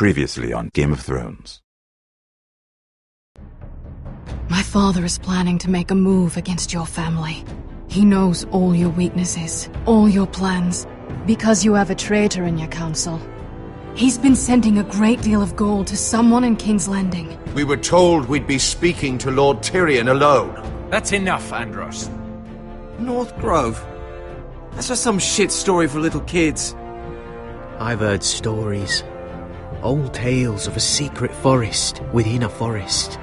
Previously on Game of Thrones. My father is planning to make a move against your family. He knows all your weaknesses, all your plans, because you have a traitor in your council. He's been sending a great deal of gold to someone in King's Landing. We were told we'd be speaking to Lord Tyrion alone. That's enough, Andros. North Grove? That's just some shit story for little kids. I've heard stories. Old tales of a secret forest within a forest.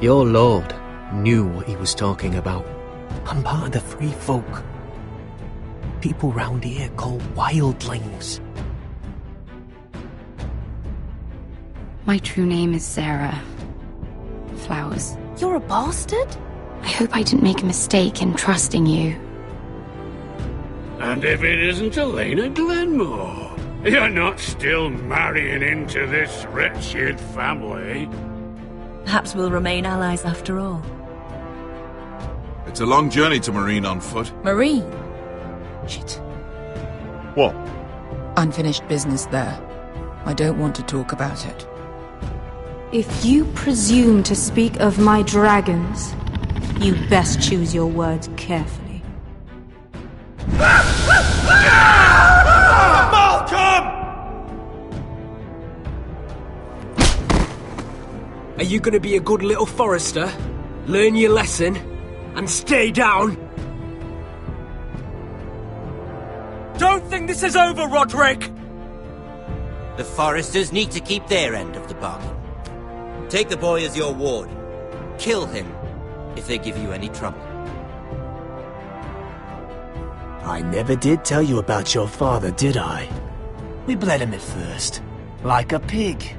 Your lord knew what he was talking about. I'm part of the free folk. People round here called wildlings. My true name is Sarah Flowers. You're a bastard? I hope I didn't make a mistake in trusting you. And if it isn't Elena Glenmore, you're not still marrying into this wretched family. Perhaps we'll remain allies after all. It's a long journey to Marine on foot. Marine? Shit. What? Unfinished business there. I don't want to talk about it. If you presume to speak of my dragons, you best choose your words carefully. Malcolm! Are you gonna be a good little forester? Learn your lesson? And stay down? Don't think this is over, Roderick! The foresters need to keep their end of the bargain. Take the boy as your ward. Kill him if they give you any trouble. I never did tell you about your father, did I? We bled him at first, like a pig.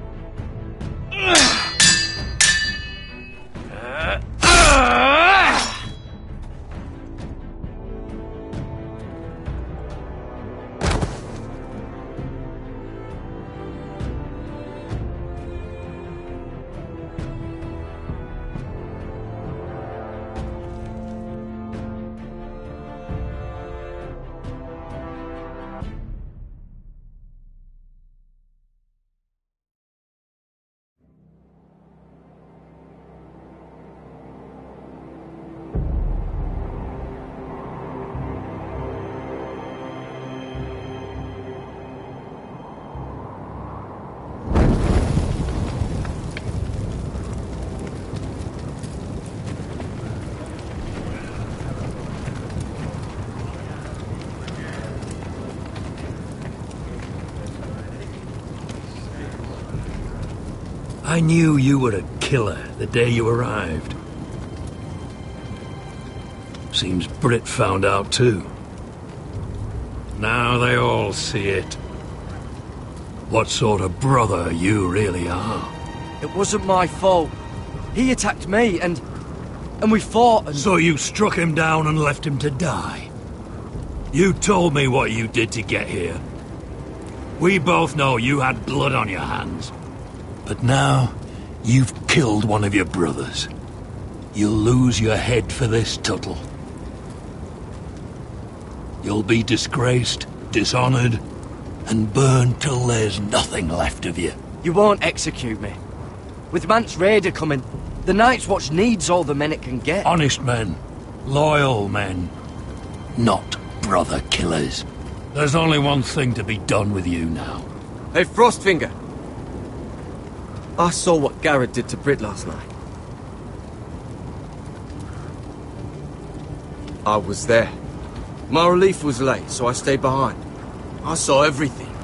I knew you were a killer the day you arrived. Seems Britt found out too. Now they all see it. What sort of brother you really are. It wasn't my fault. He attacked me and we fought and... So you struck him down and left him to die? You told me what you did to get here. We both know you had blood on your hands. But now, you've killed one of your brothers. You'll lose your head for this, Tuttle. You'll be disgraced, dishonored, and burned till there's nothing left of you. You won't execute me. With Mance Raider coming, the Night's Watch needs all the men it can get. Honest men. Loyal men. Not brother killers. There's only one thing to be done with you now. Hey, Frostfinger. I saw what Garrett did to Britt last night. I was there. My relief was late, so I stayed behind. I saw everything.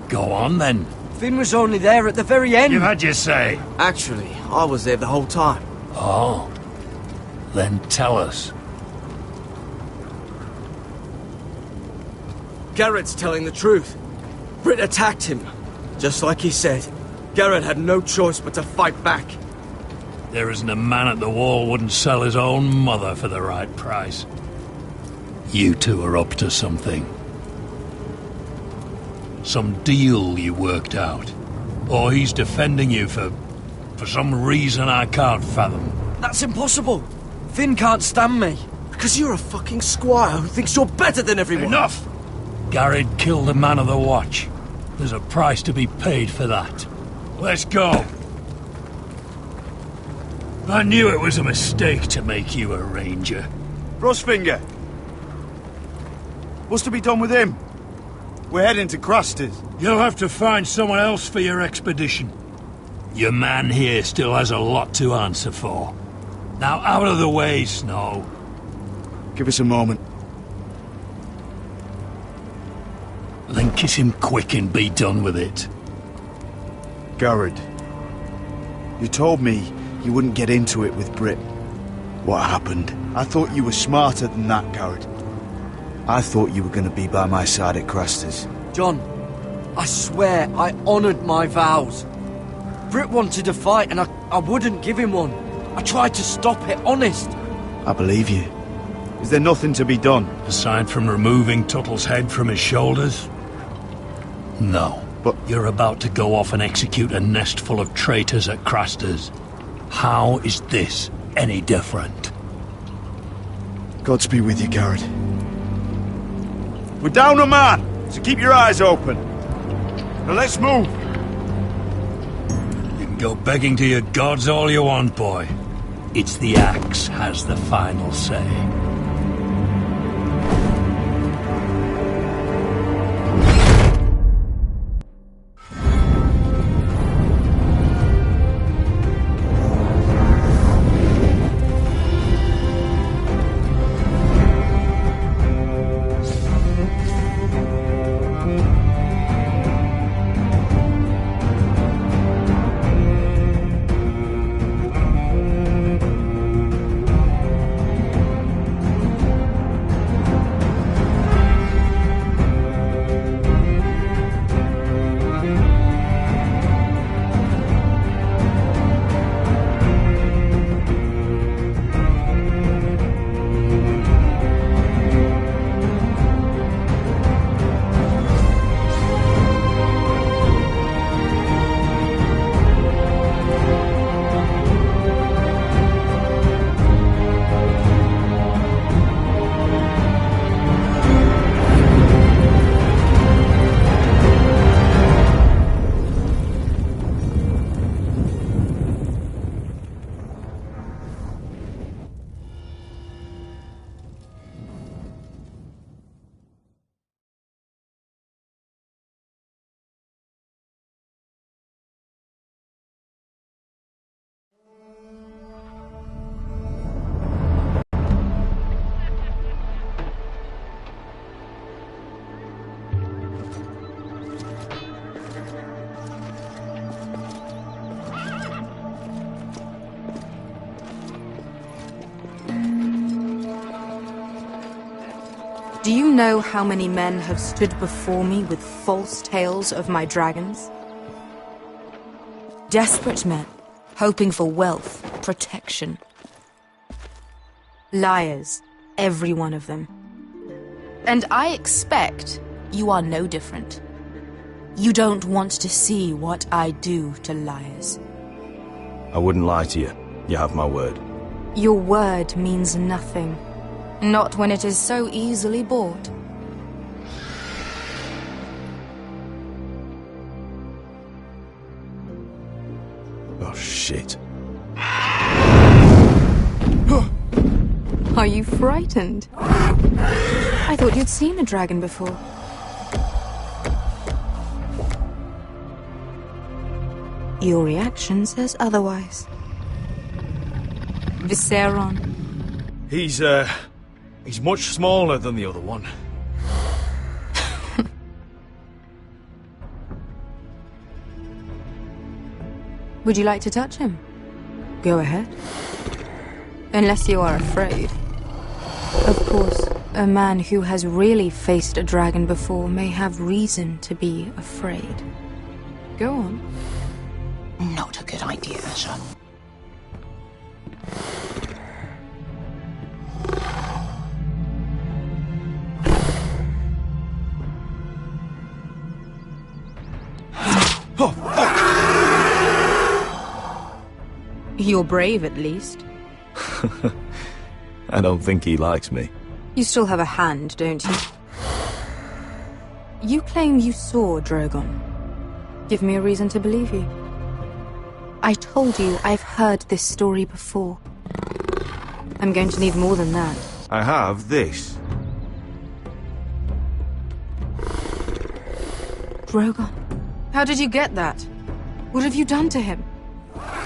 Go on, then. Finn was only there at the very end. You've had your say. Actually, I was there the whole time. Oh. Then tell us. Garrett's telling the truth. Britt attacked him, just like he said. Garrett had no choice but to fight back. There isn't a man at the wall wouldn't sell his own mother for the right price. You two are up to something. Some deal you worked out. Or he's defending you for some reason I can't fathom. That's impossible. Finn can't stand me. Because you're a fucking squire who thinks you're better than everyone. Enough! Garrett killed a man of the watch. There's a price to be paid for that. Let's go. I knew it was a mistake to make you a ranger. Frostfinger! What's to be done with him? We're heading to Cruster's. You'll have to find someone else for your expedition. Your man here still has a lot to answer for. Now out of the way, Snow. Give us a moment. Then kiss him quick and be done with it. Garrett, you told me you wouldn't get into it with Brit. What happened? I thought you were smarter than that, Garrett. I thought you were going to be by my side at Cruster's. John, I swear I honoured my vows. Brit wanted a fight and I wouldn't give him one. I tried to stop it, honest. I believe you. Is there nothing to be done? Aside from removing Tuttle's head from his shoulders? No. But you're about to go off and execute a nest full of traitors at Craster's. How is this any different? Godspeed with you, Garrett. We're down a man, so keep your eyes open. Now let's move. You can go begging to your gods all you want, boy. It's the axe has the final say. Do you know how many men have stood before me with false tales of my dragons? Desperate men, hoping for wealth, protection. Liars, every one of them. And I expect you are no different. You don't want to see what I do to liars. I wouldn't lie to you. You have my word. Your word means nothing. Not when it is so easily bought. Oh, shit. Are you frightened? I thought you'd seen a dragon before. Your reaction says otherwise. Viseron. He's much smaller than the other one. Would you like to touch him? Go ahead. Unless you are afraid. Of course, a man who has really faced a dragon before may have reason to be afraid. Go on. Not a good idea, sir. Oh, fuck! You're brave, at least. I don't think he likes me. You still have a hand, don't you? You claim you saw Drogon. Give me a reason to believe you. I told you I've heard this story before. I'm going to need more than that. I have this. Drogon, how did you get that? What have you done to him?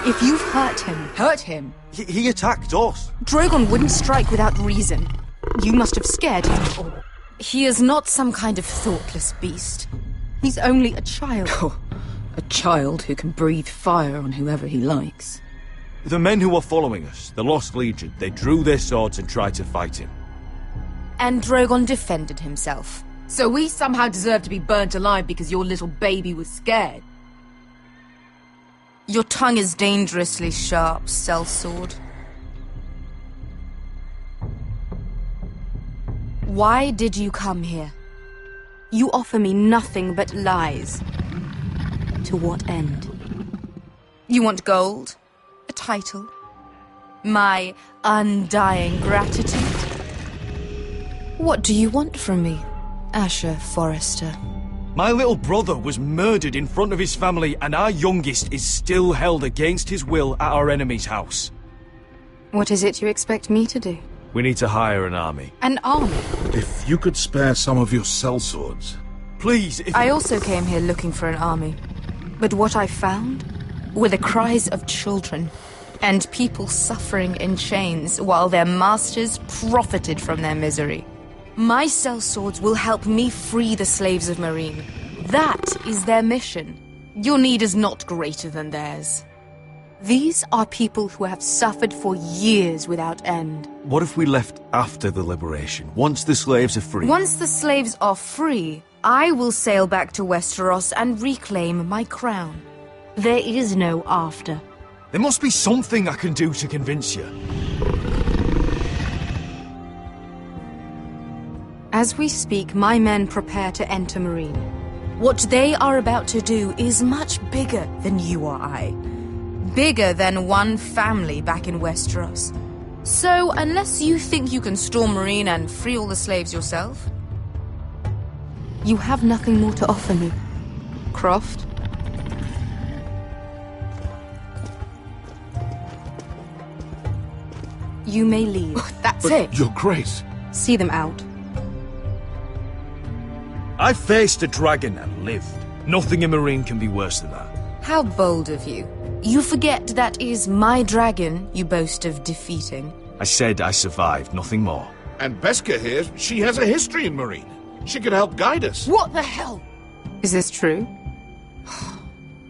If you've hurt him... Hurt him? He attacked us. Drogon wouldn't strike without reason. You must have scared him. Or... He is not some kind of thoughtless beast. He's only a child. Oh, a child who can breathe fire on whoever he likes. The men who were following us, the Lost Legion, they drew their swords and tried to fight him. And Drogon defended himself. So we somehow deserve to be burnt alive because your little baby was scared? Your tongue is dangerously sharp, sellsword. Why did you come here? You offer me nothing but lies. To what end? You want gold? A title? My undying gratitude? What do you want from me, Asher Forrester? My little brother was murdered in front of his family, and our youngest is still held against his will at our enemy's house. What is it you expect me to do? We need to hire an army. An army? If you could spare some of your sellswords. Please, if... I also came here looking for an army. But what I found were the cries of children and people suffering in chains while their masters profited from their misery. My sellswords will help me free the slaves of Meereen. That is their mission. Your need is not greater than theirs. These are people who have suffered for years without end. What if we left after the liberation, once the slaves are free? Once the slaves are free, I will sail back to Westeros and reclaim my crown. There is no after. There must be something I can do to convince you. As we speak, my men prepare to enter Meereen. What they are about to do is much bigger than you or I. Bigger than one family back in Westeros. So, unless you think you can storm Meereen and free all the slaves yourself, you have nothing more to offer me, Croft. You may leave. That's it. Your Grace. See them out. I faced a dragon and lived. Nothing in Meereen can be worse than that. How bold of you. You forget that is my dragon you boast of defeating. I said I survived, nothing more. And Beskha here, she has a history in Meereen. She could help guide us. What the hell? Is this true?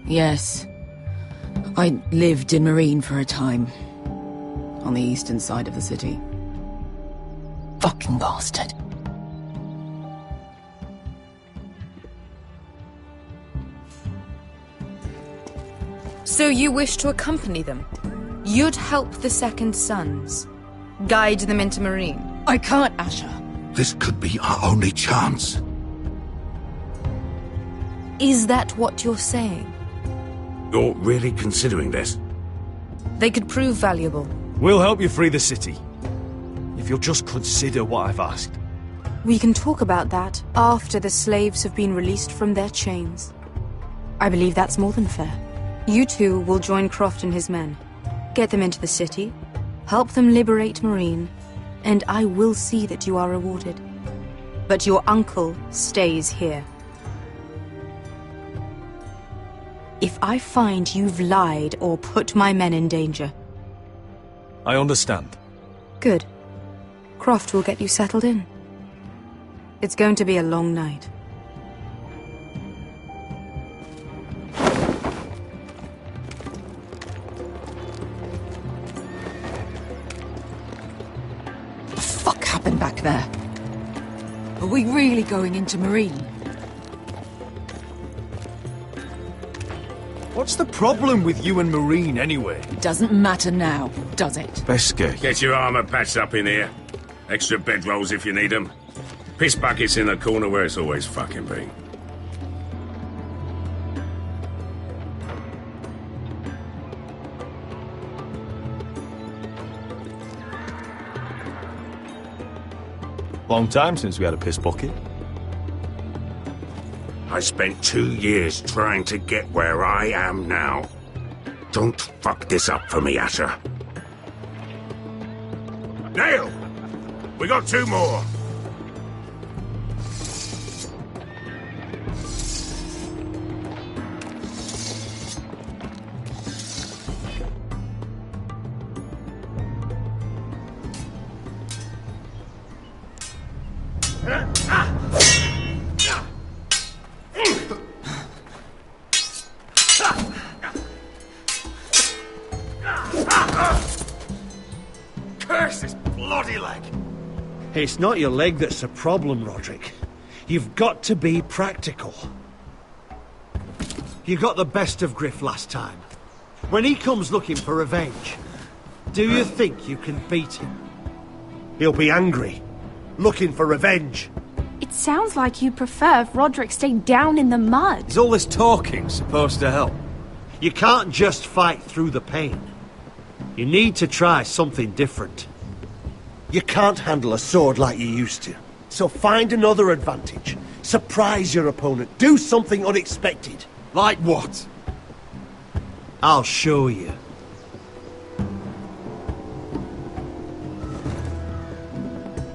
Yes. I lived in Meereen for a time. On the eastern side of the city. Fucking bastard. So you wish to accompany them? You'd help the Second Sons. Guide them into Meereen. I can't, Asher. This could be our only chance. Is that what you're saying? You're really considering this? They could prove valuable. We'll help you free the city. If you'll just consider what I've asked. We can talk about that after the slaves have been released from their chains. I believe that's more than fair. You two will join Croft and his men. Get them into the city, help them liberate Meereen, and I will see that you are rewarded. But your uncle stays here. If I find you've lied or put my men in danger... I understand. Good. Croft will get you settled in. It's going to be a long night. What the fuck happened back there? Are we really going into Meereen? What's the problem with you and Meereen, anyway? Doesn't matter now, does it? Beskha. Get your armor patched up in here. Extra bedrolls if you need them. Piss buckets in the corner where it's always fucking been. Long time since we had a piss bucket. I spent 2 years trying to get where I am now. Don't fuck this up for me, Asher. Nail! We got 2 more. Curse this bloody leg! It's not your leg that's a problem, Roderick. You've got to be practical. You got the best of Griff last time. When he comes looking for revenge, do you think you can beat him? He'll be angry, looking for revenge. It sounds like you prefer if Roderick stayed down in the mud. Is all this talking supposed to help? You can't just fight through the pain. You need to try something different. You can't handle a sword like you used to. So find another advantage. Surprise your opponent. Do something unexpected. Like what? I'll show you.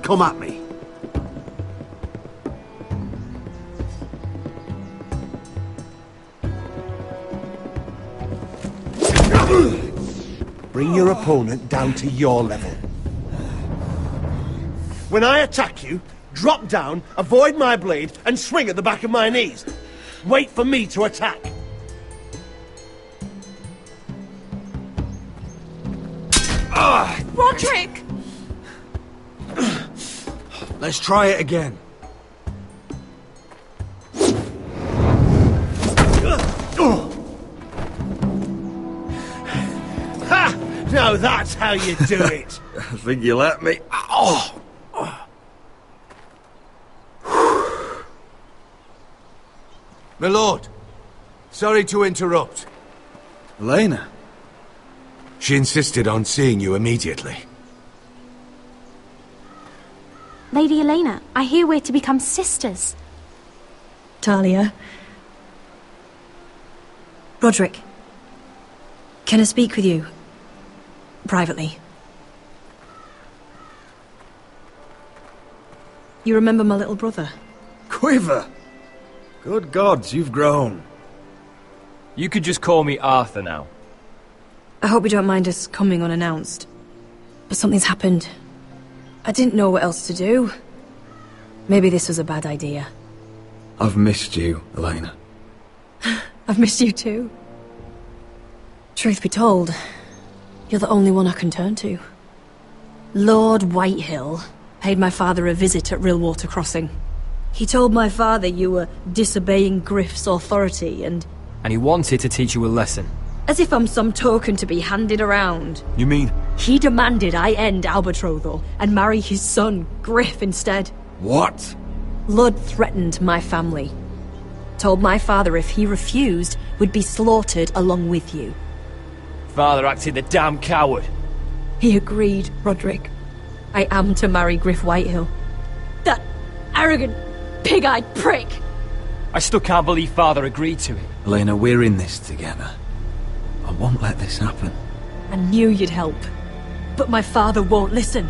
Come at me. Bring your opponent down to your level. When I attack you, drop down, avoid my blade, and swing at the back of my knees. Wait for me to attack. Roderick! Let's try it again. Ha! Now that's how you do it. I think you let me. Oh! My lord, sorry to interrupt. Elena? She insisted on seeing you immediately. Lady Elena, I hear we're to become sisters. Talia. Roderick. Can I speak with you? Privately. You remember my little brother? Quiver! Good gods, you've grown. You could just call me Arthur now. I hope you don't mind us coming unannounced. But something's happened. I didn't know what else to do. Maybe this was a bad idea. I've missed you, Elena. I've missed you too. Truth be told, you're the only one I can turn to. Lord Whitehill paid my father a visit at Rillwater Crossing. He told my father you were disobeying Griff's authority and he wanted to teach you a lesson. As if I'm some token to be handed around. You mean? He demanded I end our betrothal and marry his son, Griff, instead. What? Lud threatened my family. Told my father if he refused, would be slaughtered along with you. Father acted the damn coward. He agreed, Roderick. I am to marry Griff Whitehill. That arrogant, pig-eyed prick! I still can't believe Father agreed to it. Elena, we're in this together. I won't let this happen. I knew you'd help. But my father won't listen.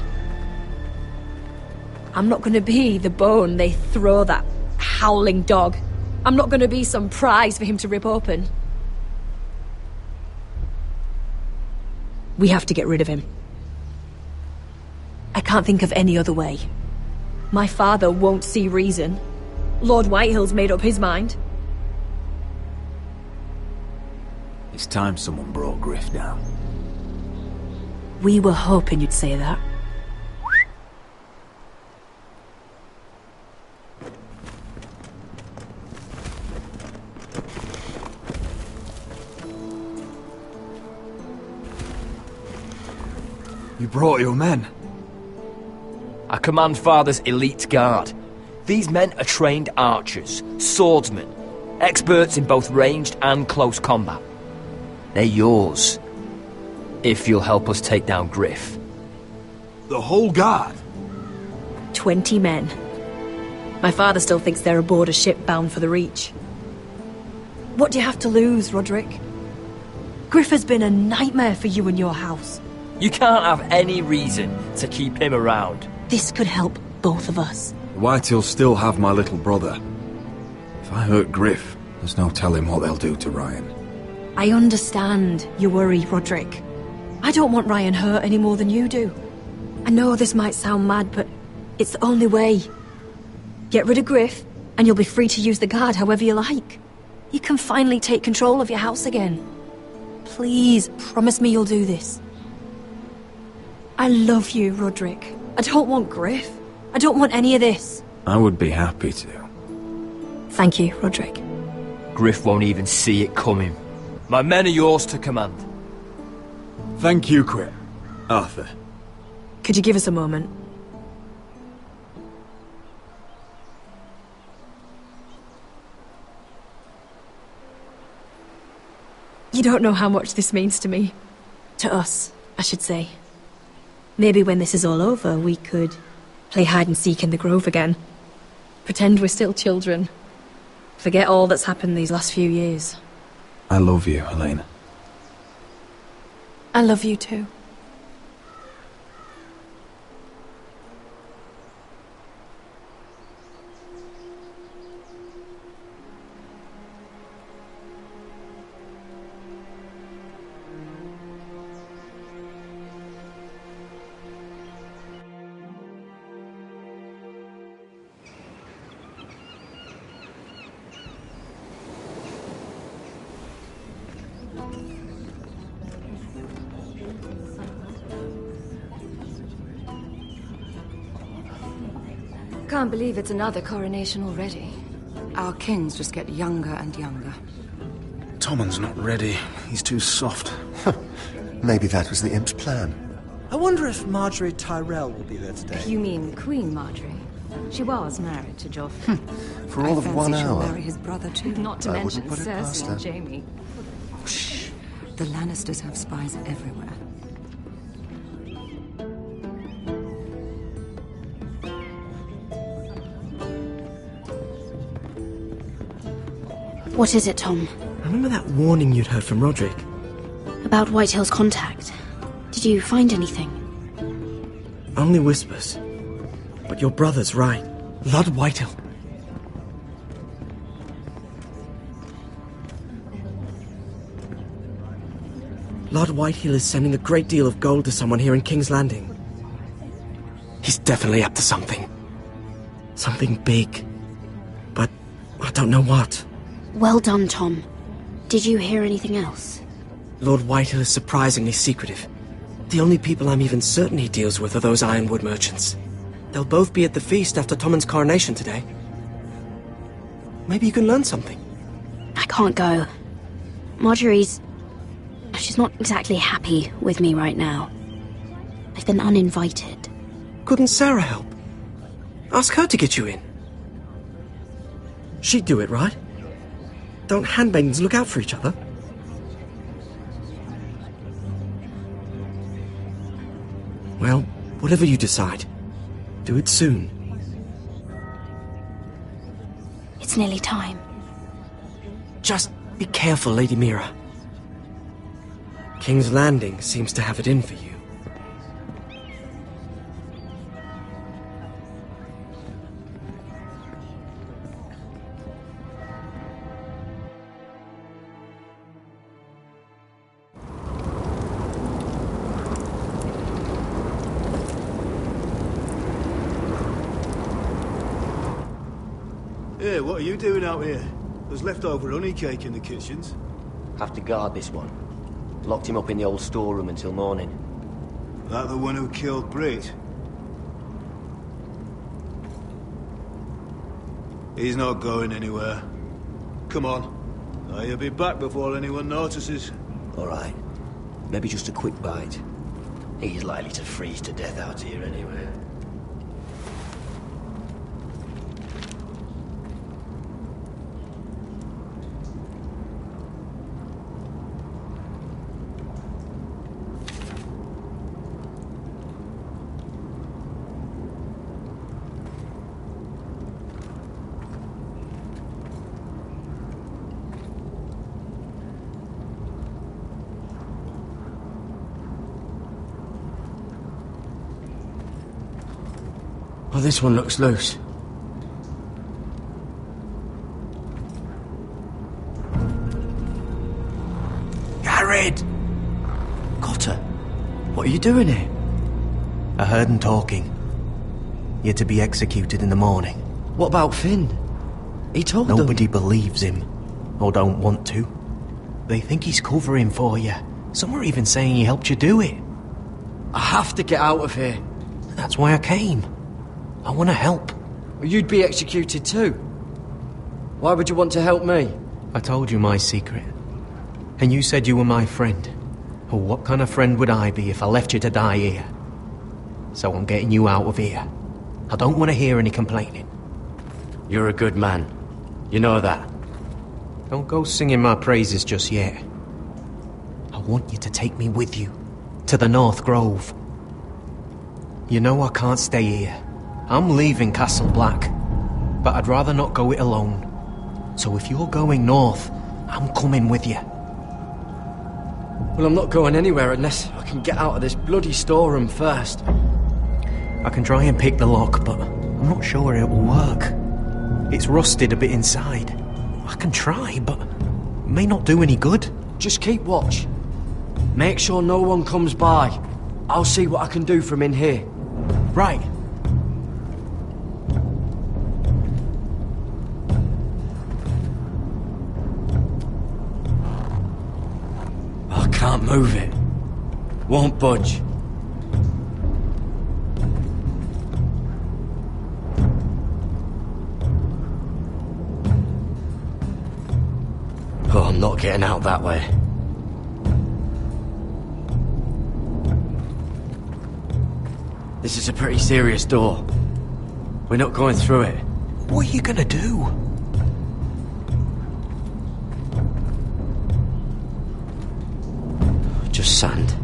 I'm not gonna be the bone they throw that howling dog. I'm not gonna be some prize for him to rip open. We have to get rid of him. I can't think of any other way. My father won't see reason. Lord Whitehill's made up his mind. It's time someone brought Griff down. We were hoping you'd say that. You brought your men. I command Father's elite guard. These men are trained archers, swordsmen, experts in both ranged and close combat. They're yours, if you'll help us take down Griff. The whole guard? 20 men. My father still thinks they're aboard a ship bound for the Reach. What do you have to lose, Roderick? Griff has been a nightmare for you and your house. You can't have any reason to keep him around. This could help both of us. Whitehills still have my little brother. If I hurt Griff, there's no telling what they'll do to Ryan. I understand your worry, Roderick. I don't want Ryan hurt any more than you do. I know this might sound mad, but it's the only way. Get rid of Griff, and you'll be free to use the guard however you like. You can finally take control of your house again. Please, promise me you'll do this. I love you, Roderick. I don't want Griff. I don't want any of this. I would be happy to. Thank you, Roderick. Griff won't even see it coming. My men are yours to command. Thank you, Quit. Arthur. Could you give us a moment? You don't know how much this means to me. To us, I should say. Maybe when this is all over, we could play hide-and-seek in the Grove again. Pretend we're still children. Forget all that's happened these last few years. I love you, Elena. I love you too. Can't believe it's another coronation already. Our kings just get younger and younger. Tommen's not ready. He's too soft. Maybe that was the imp's plan. I wonder if Marjorie Tyrell will be there today. You mean Queen Marjorie? She was married to Joffrey. For all of 1 she'll hour. marry his brother too. Not to I mention wouldn't put it past Cersei her. and Jaime. Shh. The Lannisters have spies everywhere. What is it, Tom? Remember that warning you'd heard from Roderick? About Whitehill's contact. Did you find anything? Only whispers. But your brother's right. Lord Whitehill. Lord Whitehill is sending a great deal of gold to someone here in King's Landing. He's definitely up to something. Something big. But I don't know what. Well done, Tom. Did you hear anything else? Lord Whitehill is surprisingly secretive. The only people I'm even certain he deals with are those ironwood merchants. They'll both be at the feast after Tommen's coronation today. Maybe you can learn something. I can't go. Marjorie's... she's not exactly happy with me right now. I've been uninvited. Couldn't Sarah help? Ask her to get you in. She'd do it, right? Don't handmaidens look out for each other? Well, whatever you decide, do it soon. It's nearly time. Just be careful, Lady Mira. King's Landing seems to have it in for you. Hey, what are you doing out here? There's leftover honey cake in the kitchens. Have to guard this one. Locked him up in the old storeroom until morning. That the one who killed Brit? He's not going anywhere. Come on. He'll be back before anyone notices. All right. Maybe just a quick bite. He's likely to freeze to death out here anyway. Well, this one looks loose. Garrett! Cotter, what are you doing here? I heard him talking. You're to be executed in the morning. What about Finn? He told them. Nobody believes him, or don't want to. They think he's covering for you. Some are even saying he helped you do it. I have to get out of here. That's why I came. I want to help. Well, you'd be executed too. Why would you want to help me? I told you my secret. And you said you were my friend. Well, what kind of friend would I be if I left you to die here? So I'm getting you out of here. I don't want to hear any complaining. You're a good man. You know that. Don't go singing my praises just yet. I want you to take me with you. To the North Grove. You know I can't stay here. I'm leaving Castle Black. But I'd rather not go it alone. So if you're going north, I'm coming with you. Well, I'm not going anywhere unless I can get out of this bloody storeroom first. I can try and pick the lock, but I'm not sure it will work. It's rusted a bit inside. I can try, but it may not do any good. Just keep watch. Make sure no one comes by. I'll see what I can do from in here. Right. I can't move it. Won't budge. Oh, I'm not getting out that way. This is a pretty serious door. We're not going through it. What are you gonna do? Just sand.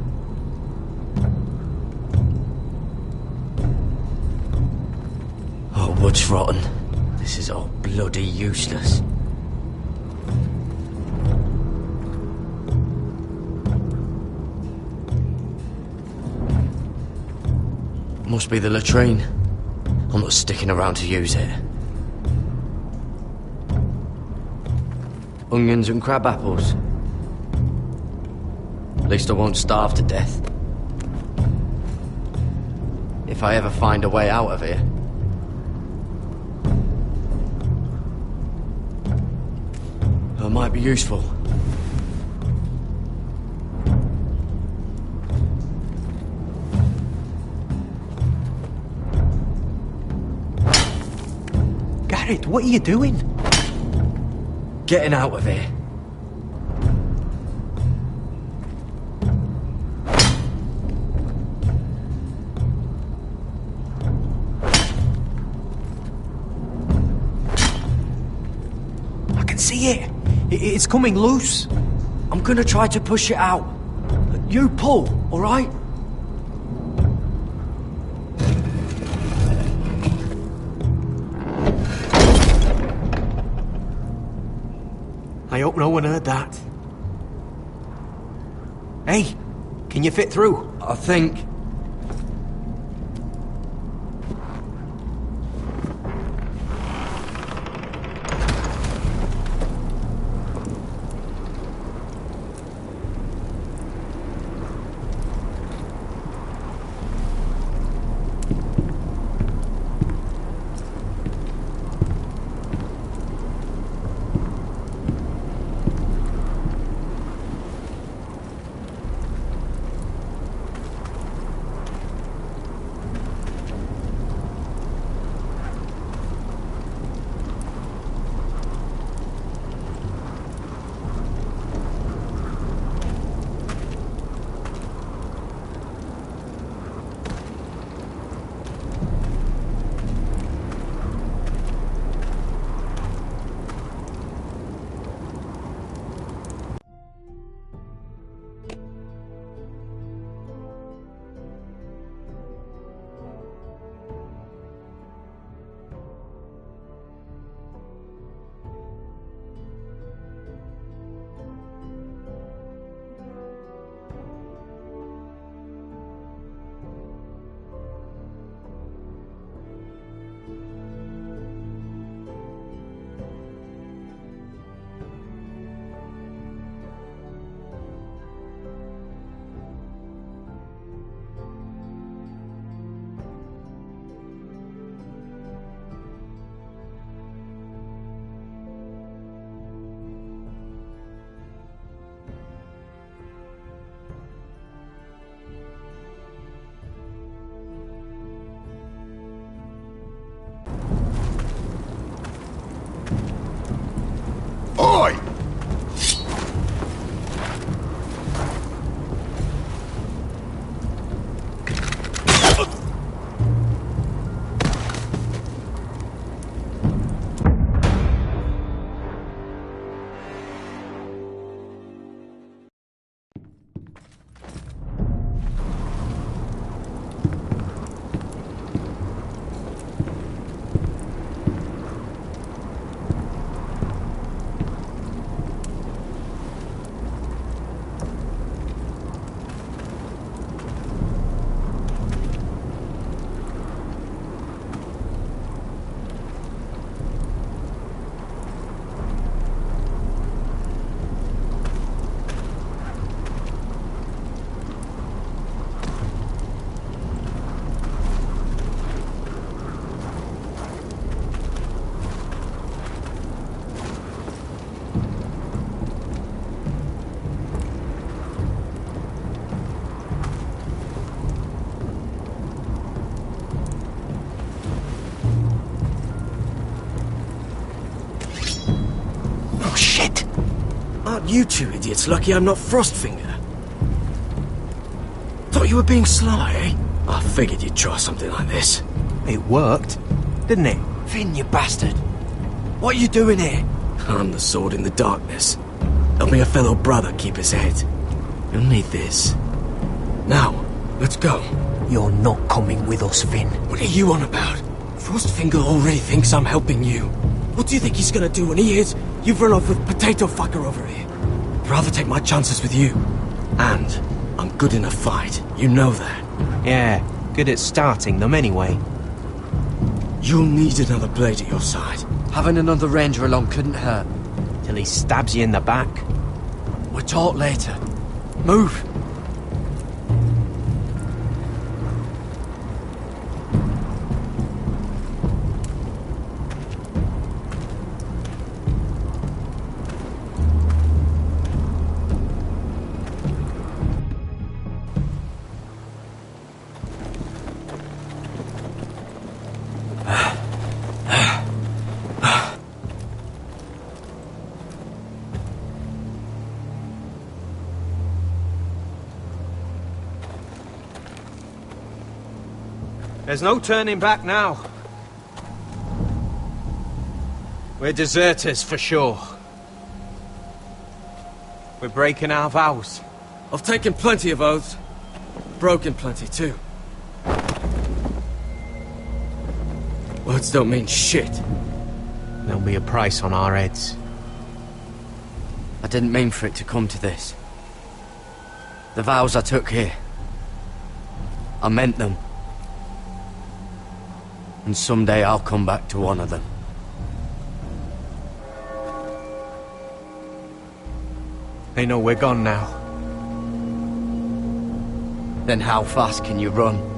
Oh, wood's rotten. This is all bloody useless. Must be the latrine. I'm not sticking around to use it. Onions and crab apples. At least I won't starve to death. If I ever find a way out of here. It might be useful. Garrett, what are you doing? Getting out of here. I can see it. It's coming loose. I'm gonna try to push it out. You pull, all right? I hope no one heard that. Hey, can you fit through? I think. You two idiots lucky I'm not Frostfinger. Thought you were being sly, eh? I figured you'd try something like this. It worked, didn't it? Finn, you bastard! What are you doing here? I'm the sword in the darkness. Helping a fellow brother keep his head. You'll need this. Now, let's go. You're not coming with us, Finn. What are you on about? Frostfinger already thinks I'm helping you. What do you think he's gonna do when he hears you've run off with Potato Fucker over here? I'd rather take my chances with you. And I'm good in a fight. You know that. Yeah, good at starting them anyway. You'll need another blade at your side. Having another ranger along couldn't hurt. Till he stabs you in the back. We'll talk later. Move! There's no turning back now. We're deserters for sure. We're breaking our vows. I've taken plenty of oaths. Broken plenty too. Words don't mean shit. There'll be a price on our heads. I didn't mean for it to come to this. The vows I took here, I meant them. And someday I'll come back to honour them. They know we're gone now. Then how fast can you run?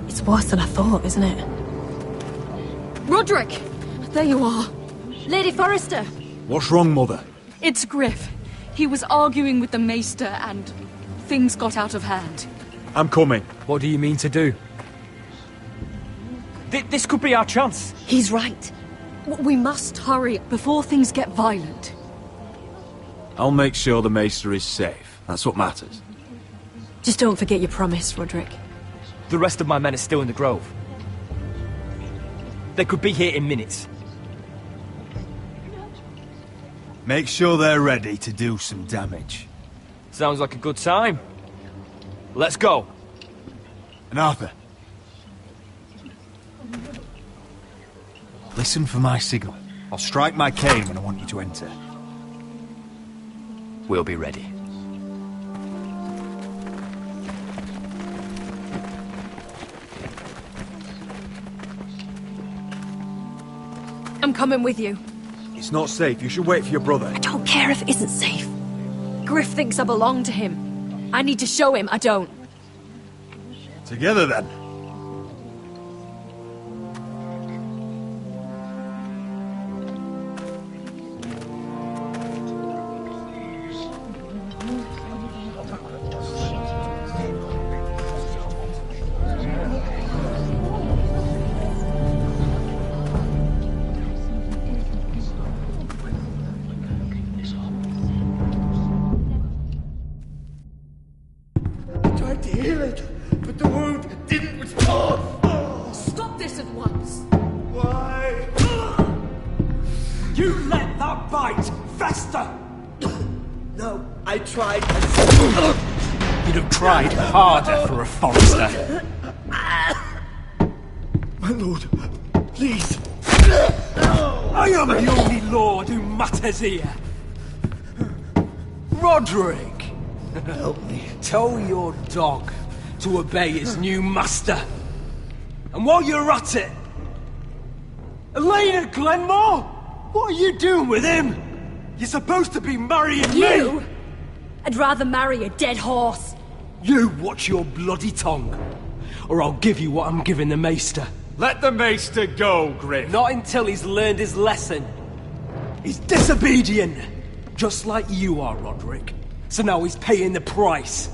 It's worse than I thought, isn't it? Roderick! There you are. Lady Forrester. What's wrong, Mother? It's Griff. He was arguing with the Maester and things got out of hand. I'm coming. What do you mean to do? This could be our chance. He's right. We must hurry before things get violent. I'll make sure the Maester is safe. That's what matters. Just don't forget your promise, Roderick. The rest of my men are still in the grove. They could be here in minutes. Make sure they're ready to do some damage. Sounds like a good time. Let's go. And Arthur, listen for my signal. I'll strike my cane when I want you to enter. We'll be ready. I'm coming with you. It's not safe. You should wait for your brother. I don't care if it isn't safe. Griff thinks I belong to him. I need to show him I don't. Together, then. Tried to heal it, but the wound didn't restore. Stop this at once. Why? You let that bite fester! No, I tried. You'd have tried harder for a Forrester. My lord, please. I am the only lord who matters here. Roderick! Help me. Tell your dog to obey his new master. And while you're at it... Elena Glenmore? What are you doing with him? You're supposed to be marrying You? me! I'd rather marry a dead horse. You watch your bloody tongue, or I'll give you what I'm giving the Maester. Let the Maester go, Griff. Not until he's learned his lesson. He's disobedient, just like you are, Roderick. So now he's paying the price.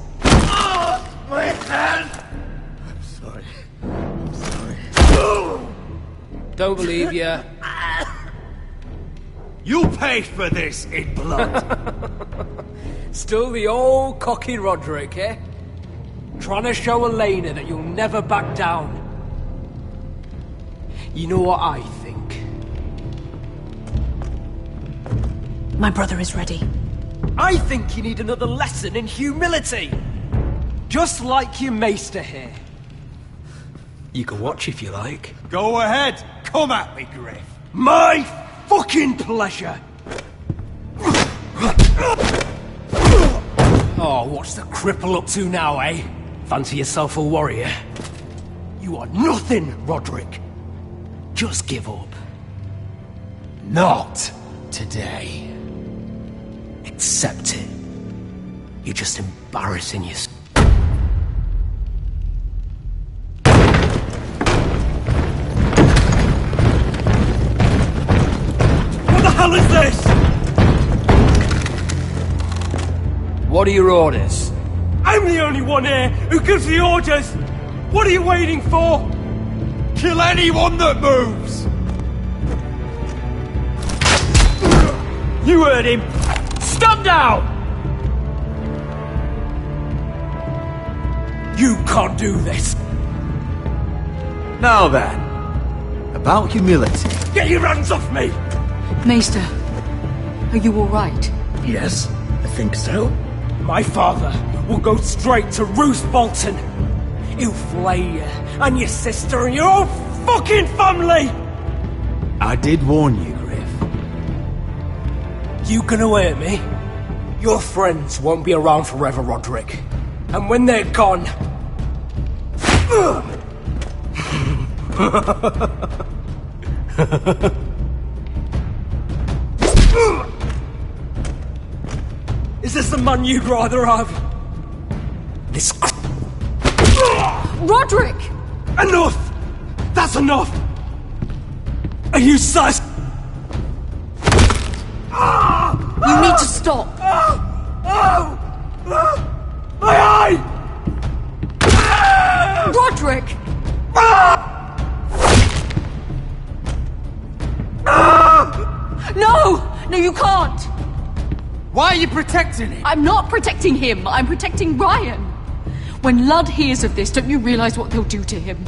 My hand! I'm sorry. I'm sorry. Don't believe you. You'll pay for this in blood. Still the old cocky Roderick, eh? Trying to show Elena that you'll never back down. You know what I think? My brother is ready. I think you need another lesson in humility. Just like your Maester here. You can watch if you like. Go ahead. Come at me, Griff. My fucking pleasure. Oh, what's the cripple up to now, eh? Fancy yourself a warrior? You are nothing, Roderick. Just give up. Not today. Accept it. You're just embarrassing yourself. What the hell is this? What are your orders? I'm the only one here who gives the orders! What are you waiting for? Kill anyone that moves! You heard him! Stand down! You can't do this! Now then, about humility. Get your hands off me! Maester, are you alright? Yes, I think so. My father will go straight to Roose Bolton. He'll flay you, and your sister, and your whole fucking family! I did warn you, Griff. You gonna hurt me? Your friends won't be around forever, Roderick. And when they're gone... Is this the man you'd rather have? This... Roderick! Enough! That's enough! Are you sus? You need to stop! My eye! Roderick! No! No, you can't! Why are you protecting him? I'm not protecting him. I'm protecting Ryan. When Ludd hears of this, don't you realize what they'll do to him?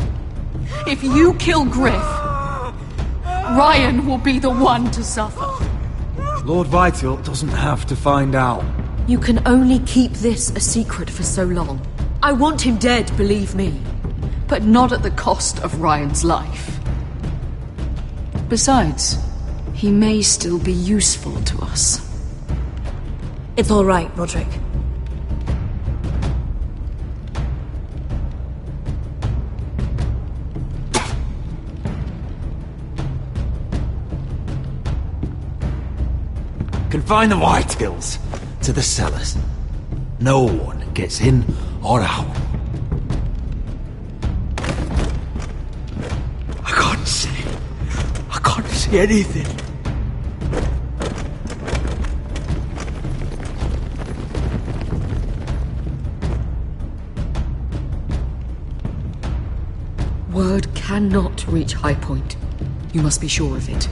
If you kill Griff, Ryan will be the one to suffer. Lord Vital doesn't have to find out. You can only keep this a secret for so long. I want him dead, believe me. But not at the cost of Ryan's life. Besides, he may still be useful to us. It's all right, Roderick. Confine the Whitehills to the cellars. No one gets in or out. I can't see. I can't see anything. Word cannot reach High Point. You must be sure of it.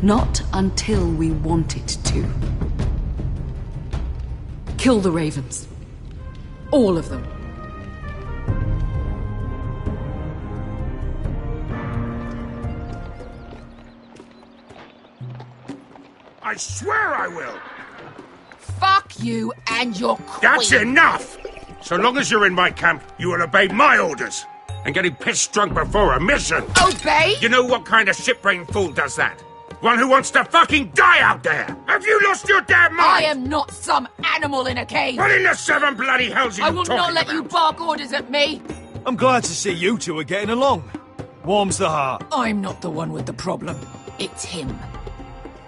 Not until we want it to. Kill the ravens. All of them. I swear I will! Fuck you and your queen. That's enough! So long as you're in my camp, you will obey my orders. And getting pissed drunk before a mission. Obey? You know what kind of shit-brained fool does that? One who wants to fucking die out there! Have you lost your damn mind? I am not some animal in a cage! What in the seven bloody hells are you I will talking not let about? you bark orders at me! I'm glad to see you two are getting along. Warms the heart. I'm not the one with the problem. It's him.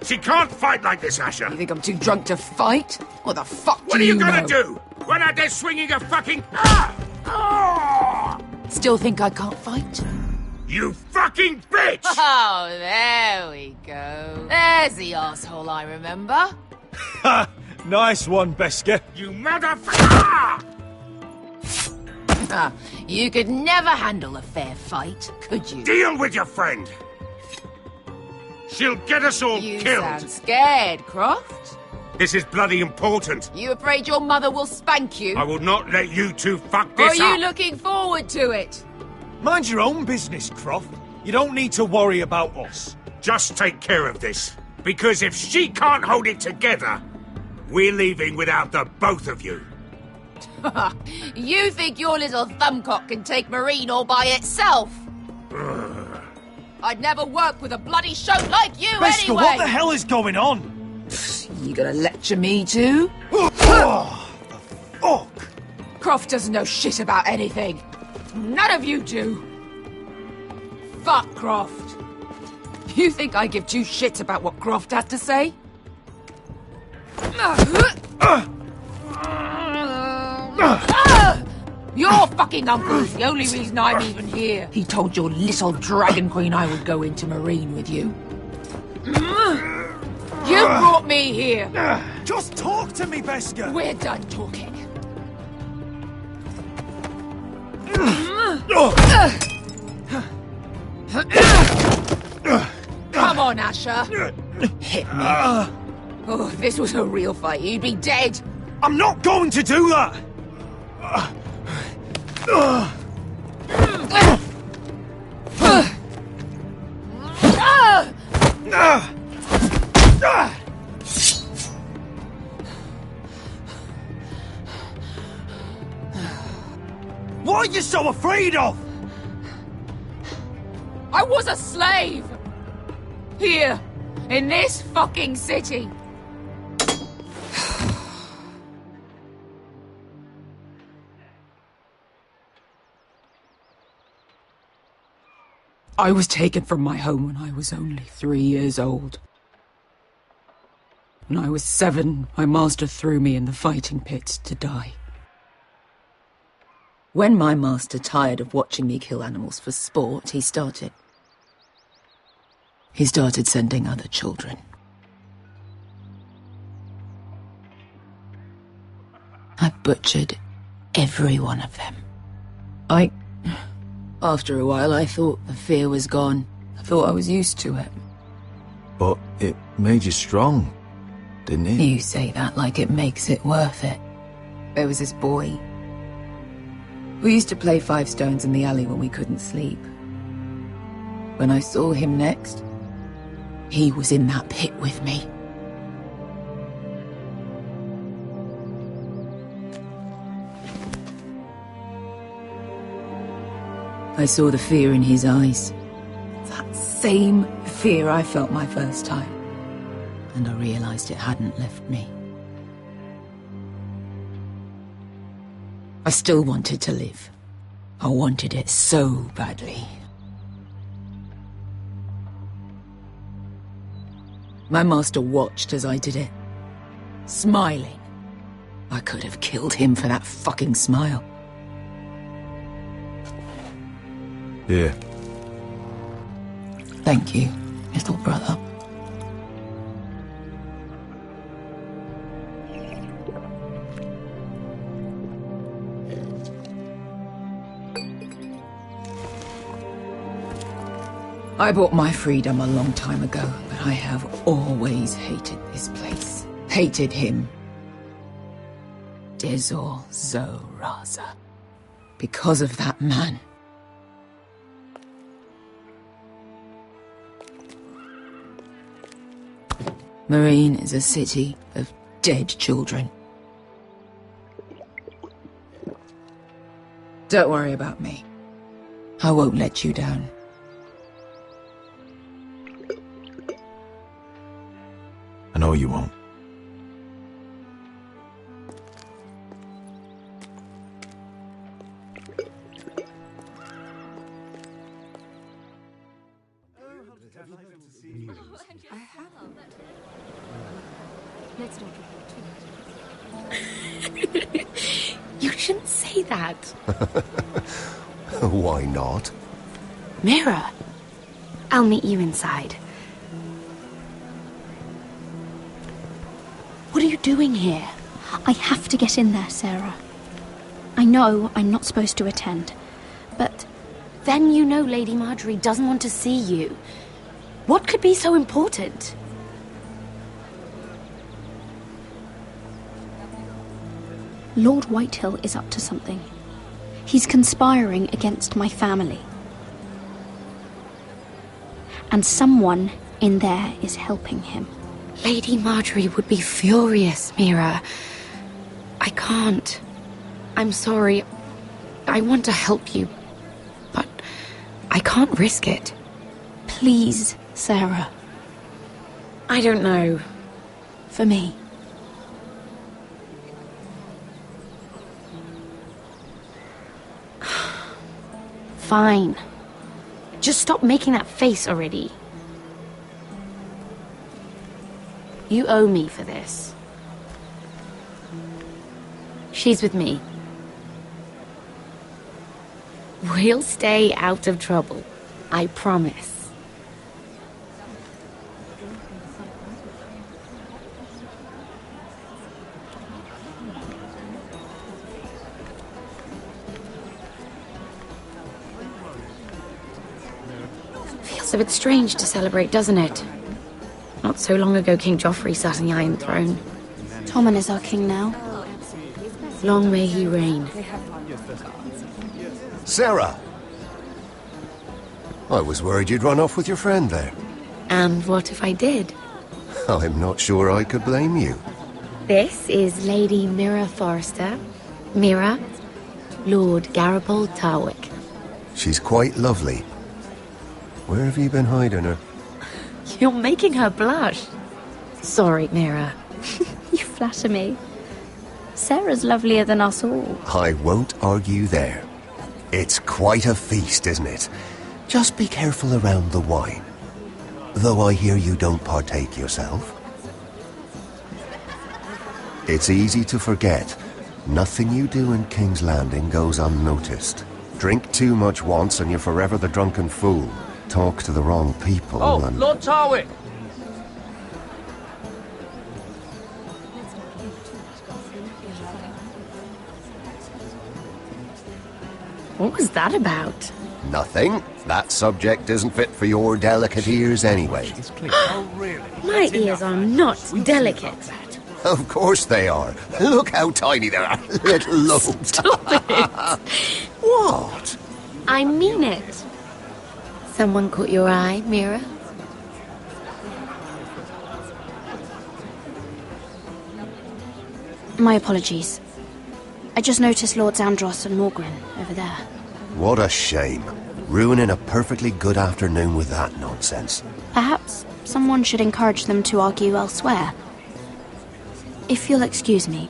She can't fight like this, Asher. You think I'm too drunk to fight? What the fuck What do are you know? gonna do? When out there swinging a fucking... Still think I can't fight? You fucking bitch! Oh, there we go. There's the asshole I remember. Ha! Nice one, Besker. You motherfucker! You could never handle a fair fight, could you? Deal with your friend! She'll get us all You killed! sound scared, Croft. This is bloody important. You afraid your mother will spank you? I will not let you two fuck Or are this you up! looking forward to it? Mind your own business, Croft. You don't need to worry about us. Just take care of this. Because if she can't hold it together, we're leaving without the both of you. You think your little thumbcock can take Marine all by itself? I'd never work with a bloody shote like you Besker, anyway! what the hell is going on? You gonna lecture me too? Oh, fuck! Croft doesn't know shit about anything. None of you do. Fuck Croft. You think I give two shits about what Croft has to say? Your fucking uncle's the only reason I'm even here. He told your little dragon queen I would go into Marine with you. You brought me here. Just talk to me, Besker. We're done talking. Come on, Asher. Hit me. Oh, if this was a real fight, you'd be dead. I'm not going to do that! What are you so afraid of? I was a slave! Here, in this fucking city. I was taken from my home when I was only 3 years old. When I was 7, my master threw me in the fighting pits to die. When my master tired of watching me kill animals for sport, he started sending other children. I butchered every one of them. After a while, I thought the fear was gone. I thought I was used to it. But it made you strong, didn't it? You say that like it makes it worth it. There was this boy. We used to play 5 stones in the alley when we couldn't sleep. When I saw him next, he was in that pit with me. I saw the fear in his eyes. That same fear I felt my first time. And I realized it hadn't left me. I still wanted to live. I wanted it so badly. My master watched as I did it, smiling. I could have killed him for that fucking smile. Yeah. Thank you, little brother. I bought my freedom a long time ago, but I have always hated this place. Hated him. Dezor Zoraza. Because of that man. Marine is a city of dead children. Don't worry about me. I won't let you down. know you won't. Let's not You shouldn't say that. Why not? Mira, I'll meet you inside. What are you doing here? I have to get in there, Sarah. I know I'm not supposed to attend, but... Then you know Lady Marjorie doesn't want to see you. What could be so important? Lord Whitehill is up to something. He's conspiring against my family. And someone in there is helping him. Lady Marjorie would be furious, Mira. I can't. I'm sorry. I want to help you, but I can't risk it. Please, Sarah. I don't know. For me. Fine. Just stop making that face already. You owe me for this. She's with me. We'll stay out of trouble. I promise. Feels a bit strange to celebrate, doesn't it? Not so long ago, King Joffrey sat on the Iron Throne. Tommen is our king now. Long may he reign. Sarah! I was worried you'd run off with your friend there. And what if I did? I'm not sure I could blame you. This is Lady Mira Forrester. Mira, Lord Garibald Tarwick. She's quite lovely. Where have you been hiding her? You're making her blush. Sorry, Mira. You flatter me. Sarah's lovelier than us all. I won't argue there. It's quite a feast, isn't it? Just be careful around the wine. Though I hear you don't partake yourself. It's easy to forget. Nothing you do in King's Landing goes unnoticed. Drink too much once and you're forever the drunken fool. Talk to the wrong people and... Lord Tarwick! What was that about? Nothing. That subject isn't fit for your delicate ears anyway. My ears are not delicate. Of course they are. Look how tiny they are. Little lobes. Stop it! What? I mean it. Someone caught your eye, Mira? My apologies. I just noticed Lords Andros and Morgren over there. What a shame. Ruining a perfectly good afternoon with that nonsense. Perhaps someone should encourage them to argue elsewhere. If you'll excuse me.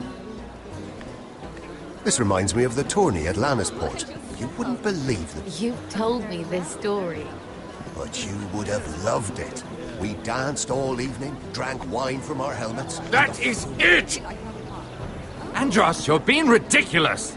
This reminds me of the tourney at Lannisport. You wouldn't believe it. You told me this story. But you would have loved it. We danced all evening, drank wine from our helmets. That is it! Andros, you're being ridiculous!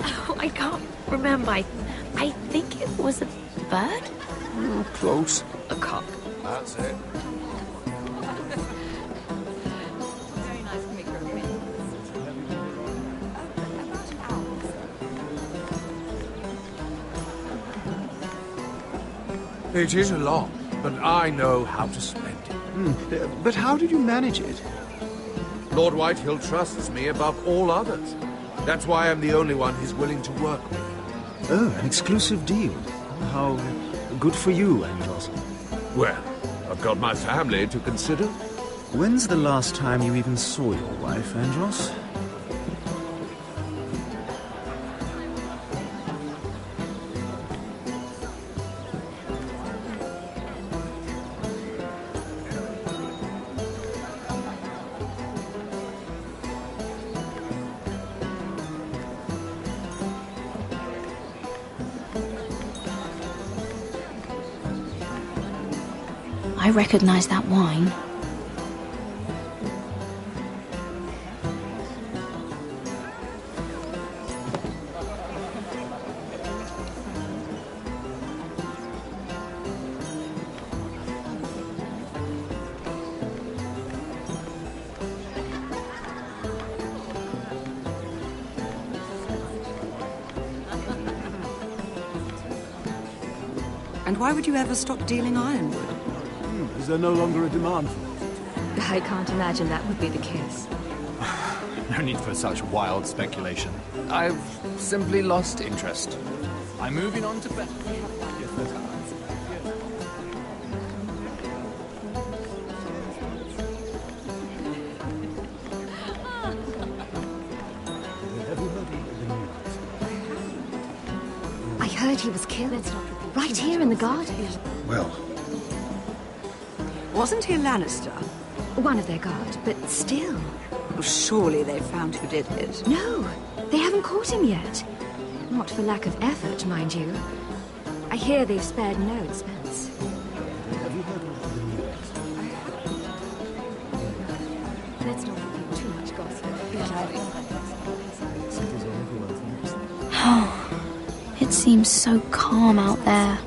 Oh, I can't remember. I think it was a bird? Close. A cock. That's it. It is a lot, but I know how to spend it. But how did you manage it? Lord Whitehill trusts me above all others. That's why I'm the only one he's willing to work with. Oh, an exclusive deal. How good for you, Andros. Well, I've got my family to consider. When's the last time you even saw your wife, Andros? I recognize that wine. And why would you ever stop dealing ironwood? Is there no longer a demand for it? I can't imagine that would be the case. No need for such wild speculation. I've simply lost interest. I'm moving on to bed. I heard he was killed. Right here in the garden. Well... Wasn't he a Lannister? One of their guard, but still. Well, surely they found who did it. No, they haven't caught him yet. Not for lack of effort, mind you. I hear they've spared no expense. Let's not repeat too much gossip. It seems so calm out there.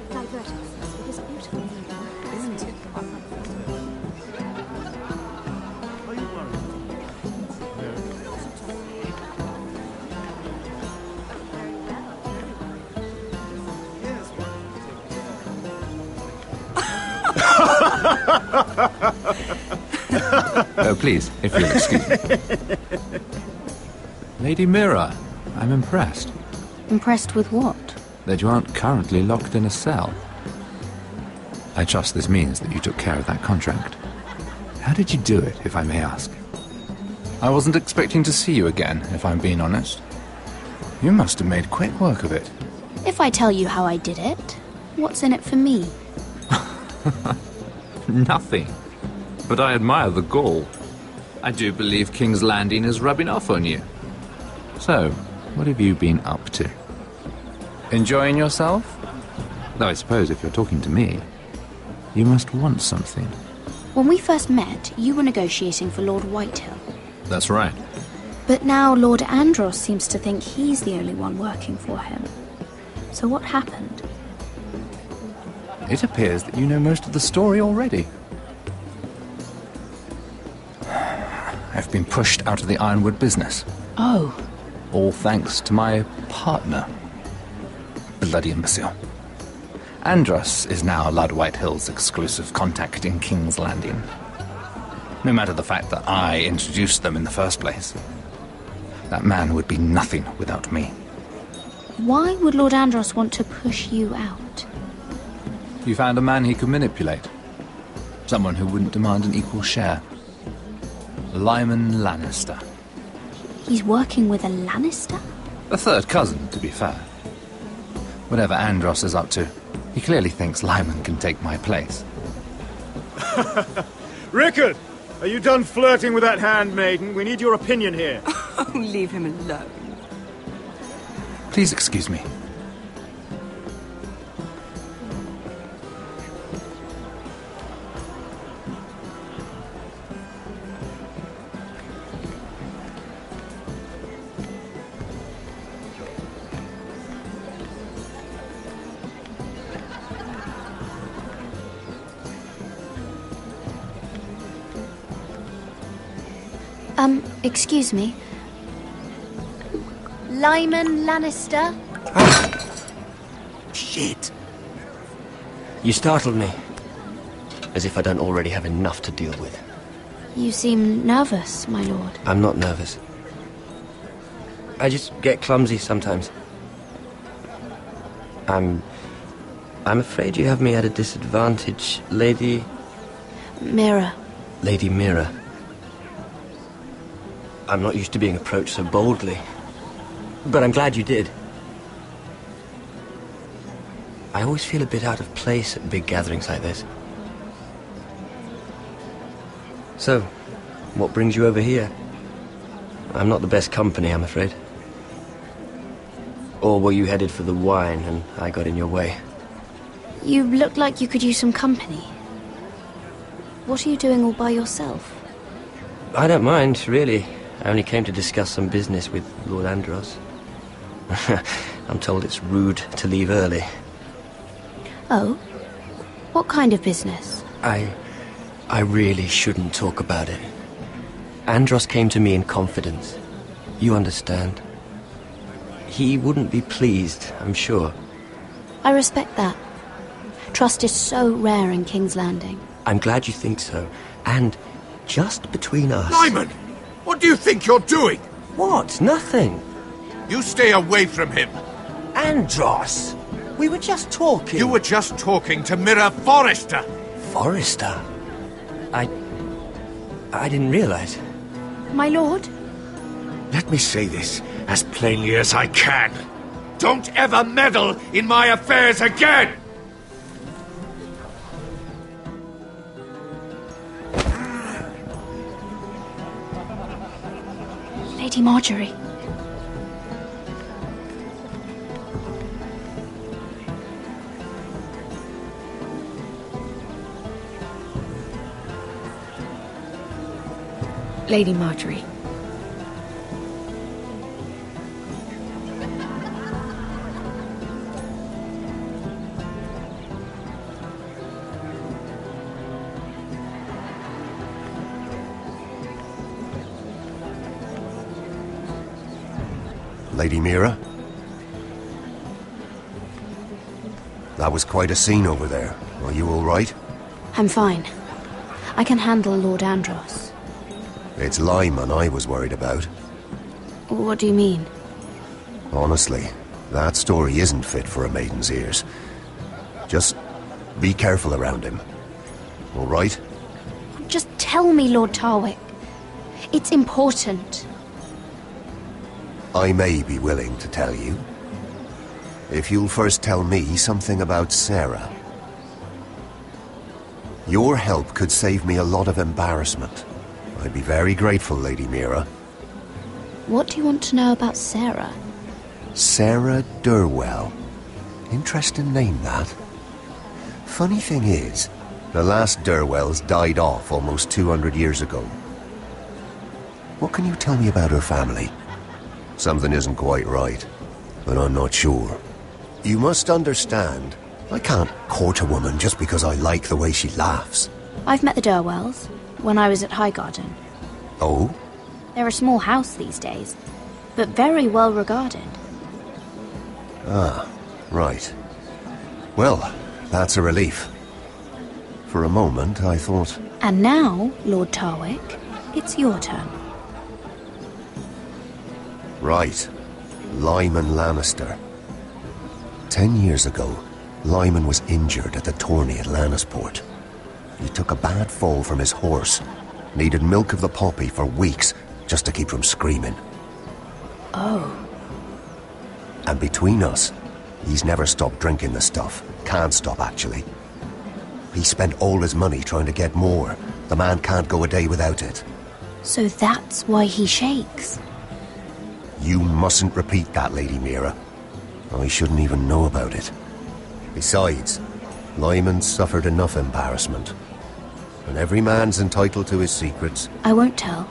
Please, if you'll excuse me. Lady Mira, I'm impressed. Impressed with what? That you aren't currently locked in a cell. I trust this means that you took care of that contract. How did you do it, if I may ask? I wasn't expecting to see you again, if I'm being honest. You must have made quick work of it. If I tell you how I did it, what's in it for me? Nothing. But I admire the gall. I do believe King's Landing is rubbing off on you. So, what have you been up to? Enjoying yourself? Though I suppose if you're talking to me, you must want something. When we first met, you were negotiating for Lord Whitehill. That's right. But now Lord Andros seems to think he's the only one working for him. So what happened? It appears that you know most of the story already. I've been pushed out of the ironwood business. Oh. All thanks to my partner. Bloody imbecile. Andros is now Lord Whitehill's exclusive contact in King's Landing. No matter the fact that I introduced them in the first place. That man would be nothing without me. Why would Lord Andros want to push you out? You found a man he could manipulate. Someone who wouldn't demand an equal share. Lyman Lannister. He's working with a Lannister? A third cousin, to be fair. Whatever Andros is up to, he clearly thinks Lyman can take my place. Rickard! Are you done flirting with that handmaiden? We need your opinion here. Oh, leave him alone. Please excuse me. Excuse me. Lyman Lannister? Shit. You startled me. As if I don't already have enough to deal with. You seem nervous, my lord. I'm not nervous. I just get clumsy sometimes. I'm I'm afraid you have me at a disadvantage, Lady... Mira. Lady Mira. I'm not used to being approached so boldly. But I'm glad you did. I always feel a bit out of place at big gatherings like this. So, what brings you over here? I'm not the best company, I'm afraid. Or were you headed for the wine and I got in your way? You look like you could use some company. What are you doing all by yourself? I don't mind, really. I only came to discuss some business with Lord Andros. I'm told it's rude to leave early. Oh? What kind of business? I really shouldn't talk about it. Andros came to me in confidence. You understand. He wouldn't be pleased, I'm sure. I respect that. Trust is so rare in King's Landing. I'm glad you think so. And just between us... Lyman! What do you think you're doing? What? Nothing. You stay away from him. Andros! We were just talking. You were just talking to Mira Forrester. Forrester? I didn't realize. My lord? Let me say this as plainly as I can. Don't ever meddle in my affairs again! Lady Marjorie. Lady Marjorie. Lady Mira? That was quite a scene over there. Are you all right? I'm fine. I can handle Lord Andros. It's Lyman I was worried about. What do you mean? Honestly, that story isn't fit for a maiden's ears. Just be careful around him. All right? Just tell me, Lord Tarwick. It's important. I may be willing to tell you. If you'll first tell me something about Sarah. Your help could save me a lot of embarrassment. I'd be very grateful, Lady Mira. What do you want to know about Sarah? Sarah Durwell. Interesting name, that. Funny thing is, the last Durwells died off almost 200 years ago. What can you tell me about her family? Something isn't quite right, but I'm not sure. You must understand, I can't court a woman just because I like the way she laughs. I've met the Durwells when I was at Highgarden. Oh? They're a small house these days, but very well regarded. Ah, right. Well, that's a relief. For a moment, I thought... And now, Lord Tarwick, it's your turn. Right. Lyman Lannister. 10 years ago, Lyman was injured at the tourney at Lannisport. He took a bad fall from his horse. Needed milk of the poppy for weeks just to keep from screaming. Oh. And between us, he's never stopped drinking the stuff. Can't stop, actually. He spent all his money trying to get more. The man can't go a day without it. So that's why he shakes. You mustn't repeat that, Lady Mira. I shouldn't even know about it. Besides, Lyman suffered enough embarrassment. And every man's entitled to his secrets. I won't tell.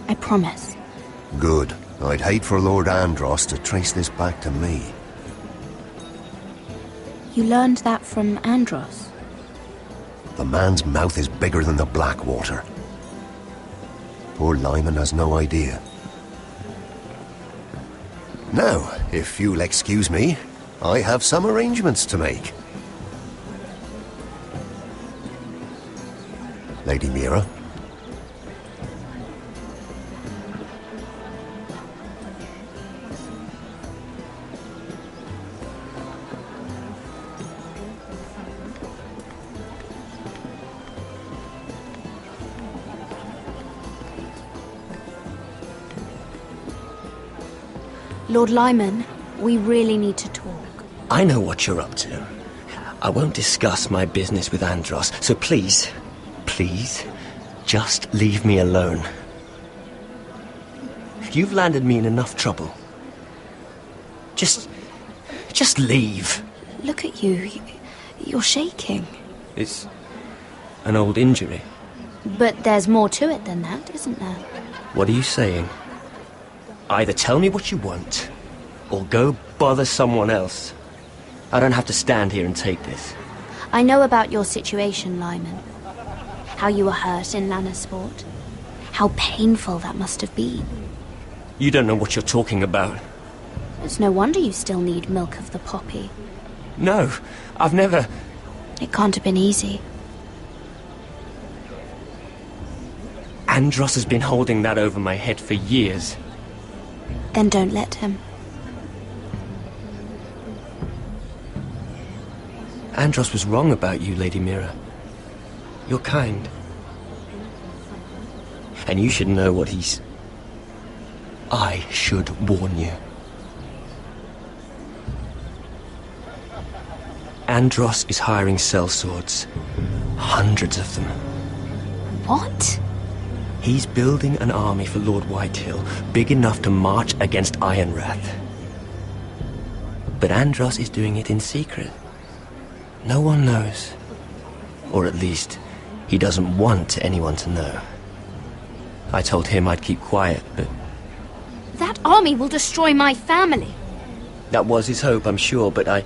I promise. Good. I'd hate for Lord Andros to trace this back to me. You learned that from Andros? The man's mouth is bigger than the Blackwater. Poor Lyman has no idea. Now, if you'll excuse me, I have some arrangements to make. Lady Mira? Lord Lyman, we really need to talk. I know what you're up to. I won't discuss my business with Andros, so please, just leave me alone. You've landed me in enough trouble. Just leave. Look at you. You're shaking. It's an old injury. But there's more to it than that, isn't there? What are you saying? Either tell me what you want, or go bother someone else. I don't have to stand here and take this. I know about your situation, Lyman. How you were hurt in Lannisport. How painful that must have been. You don't know what you're talking about. It's no wonder you still need milk of the poppy. No, I've never... It can't have been easy. Andros has been holding that over my head for years. Then don't let him. Andros was wrong about you, Lady Mira. You're kind. And you should know what he's... I should warn you. Andros is hiring sellswords. Hundreds of them. What? He's building an army for Lord Whitehill, big enough to march against Ironrath. But Andros is doing it in secret. No one knows. Or at least, he doesn't want anyone to know. I told him I'd keep quiet, but... That army will destroy my family. That was his hope, I'm sure, but I...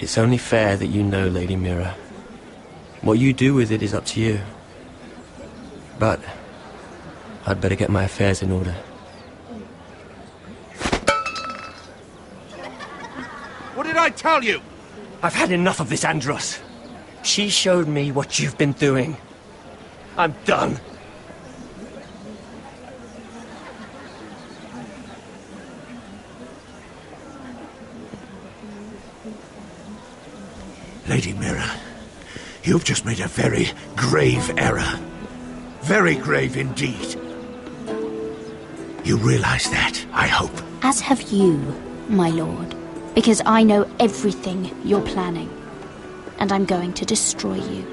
It's only fair that you know, Lady Mira. What you do with it is up to you. But I'd better get my affairs in order. What did I tell you? I've had enough of this, Andros. She showed me what you've been doing. I'm done. Lady Mira, you've just made a very grave error. Very grave indeed. You realize that, I hope. As have you, my lord. Because I know everything you're planning. And I'm going to destroy you.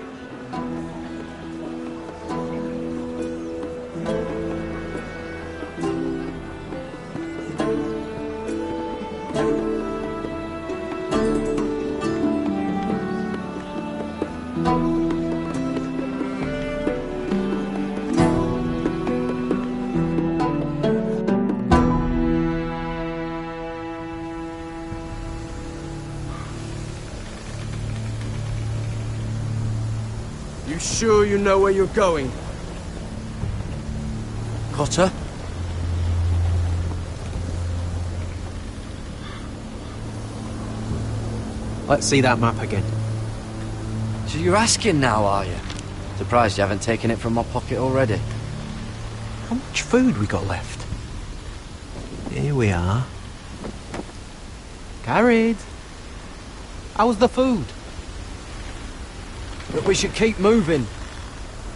You sure you know where you're going? Cotter? Let's see that map again. So you're asking now, are you? Surprised you haven't taken it from my pocket already. How much food we got left? Here we are. Carried. How's the food? But we should keep moving.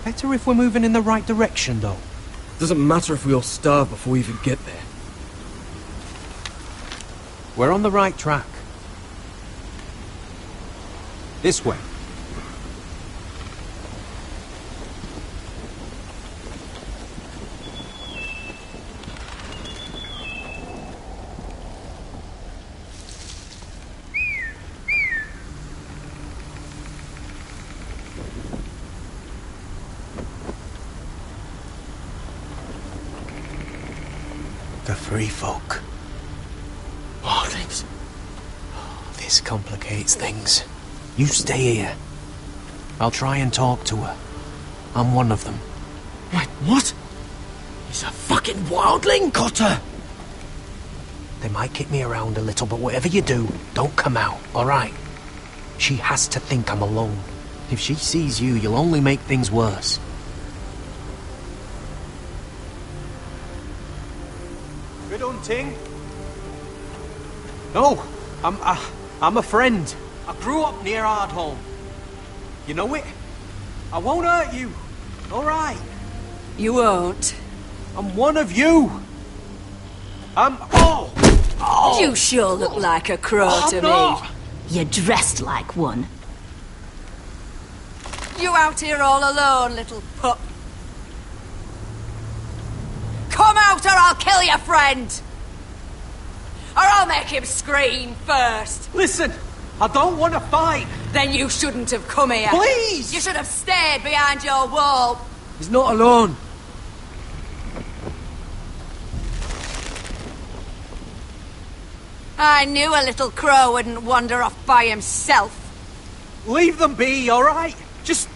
Better if we're moving in the right direction, though. Doesn't matter if we all starve before we even get there. We're on the right track. This way. The free folk. Wildlings. This complicates things. You stay here. I'll try and talk to her. I'm one of them. Wait, what? He's a fucking wildling, Cotter! They might kick me around a little, but whatever you do, don't come out, alright? She has to think I'm alone. If she sees you, you'll only make things worse. Good hunting. No, I'm a friend. I grew up near Ardholm. You know it? I won't hurt you. All right. You won't. I'm one of you. I'm... You sure look like a crow to not. me. You're dressed like one. You out here all alone, little pup? Come out or I'll kill your friend! Or I'll make him scream first. Listen, I don't want to fight. Then you shouldn't have come here. Please! You should have stayed behind your wall. He's not alone. I knew a little crow wouldn't wander off by himself. Leave them be, all right? Just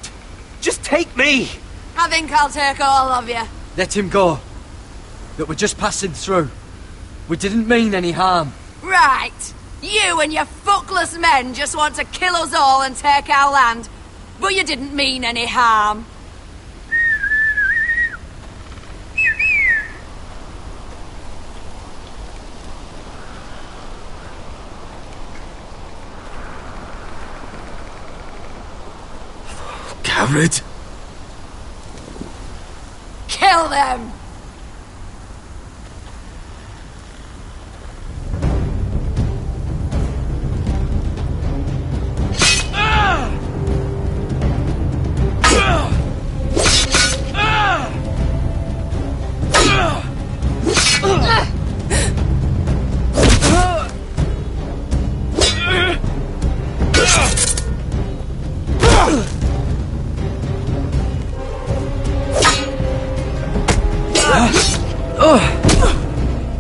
take me. I think I'll take all of you. Let him go. Look, we're just passing through. We didn't mean any harm. Right. You and your fuckless men just want to kill us all and take our land. But you didn't mean any harm. Garrett? Kill them!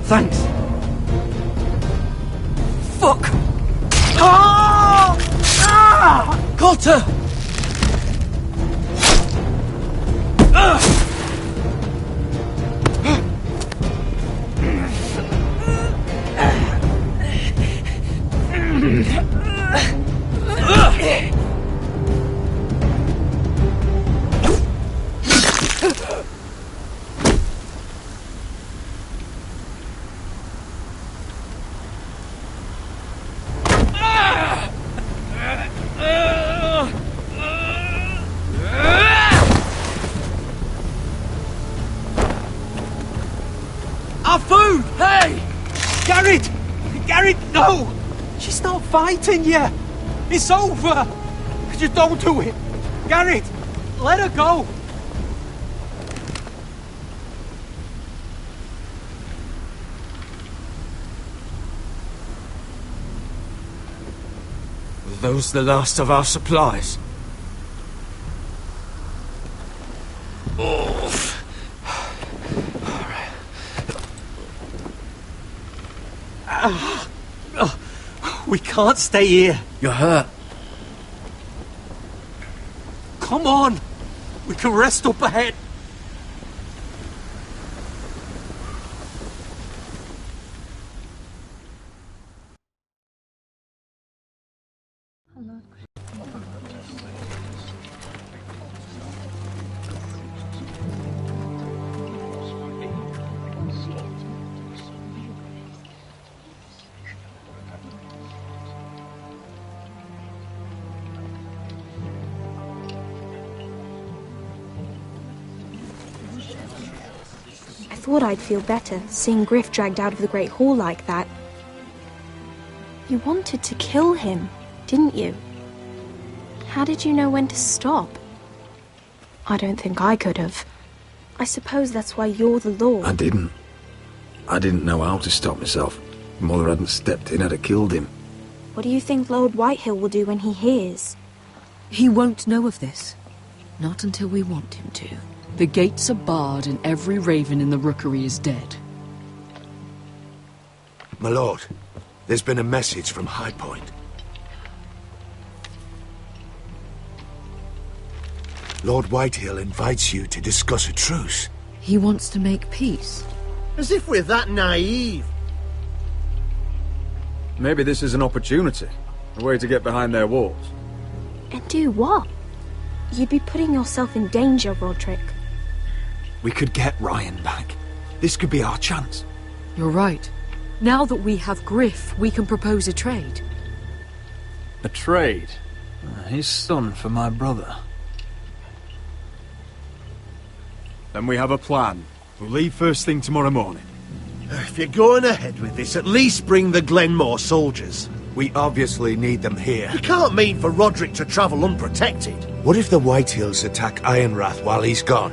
Thanks. Fuck! Got her! Our food! Hey! Garrett! Garrett, no! She's not fighting you! It's over! Just don't do it! Garrett! Let her go! Were those the last of our supplies? We can't stay here. You're hurt. Come on! We can rest up ahead. I thought I'd feel better, seeing Griff dragged out of the Great Hall like that. You wanted to kill him, didn't you? How did you know when to stop? I don't think I could have. I suppose that's why you're the Lord. I didn't. I didn't know how to stop myself. Mother hadn't stepped in, I'd have killed him. What do you think Lord Whitehill will do when he hears? He won't know of this. Not until we want him to. The gates are barred and every raven in the rookery is dead. My lord, there's been a message from High Point. Lord Whitehill invites you to discuss a truce. He wants to make peace. As if we're that naive. Maybe this is an opportunity. A way to get behind their walls. And do what? You'd be putting yourself in danger, Roderick. We could get Ryan back. This could be our chance. You're right. Now that we have Griff, we can propose a trade. A trade? His son for my brother. Then we have a plan. We'll leave first thing tomorrow morning. If you're going ahead with this, at least bring the Glenmore soldiers. We obviously need them here. You can't mean for Roderick to travel unprotected. What if the Whitehills attack Ironrath while he's gone?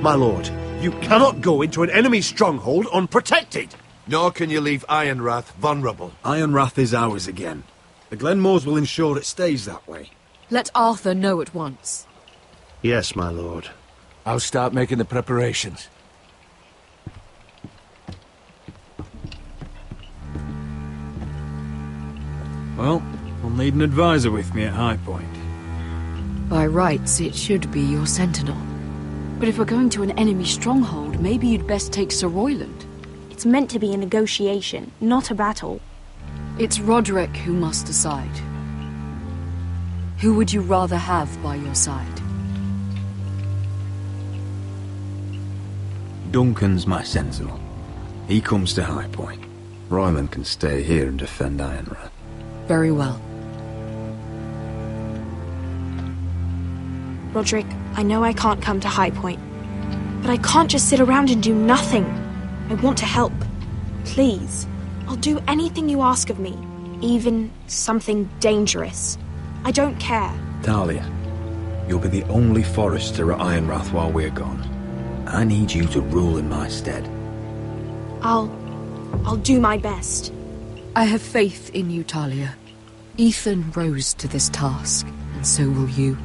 My lord, you cannot go into an enemy stronghold unprotected. Nor can you leave Ironrath vulnerable. Ironrath is ours again. The Glenmores will ensure it stays that way. Let Arthur know at once. Yes, my lord. I'll start making the preparations. Well, I'll need an advisor with me at High Point. By rights, it should be your sentinel. But if we're going to an enemy stronghold, maybe you'd best take Sir Royland. It's meant to be a negotiation, not a battle. It's Roderick who must decide. Who would you rather have by your side? Duncan's my sentinel. He comes to High Point. Royland can stay here and defend Ironrath. Very well. Roderick, I know I can't come to High Point, but I can't just sit around and do nothing. I want to help. Please. I'll do anything you ask of me, even something dangerous. I don't care. Talia, you'll be the only forester at Ironrath while we're gone. I need you to rule in my stead. I'll do my best. I have faith in you, Talia. Ethan rose to this task, and so will you.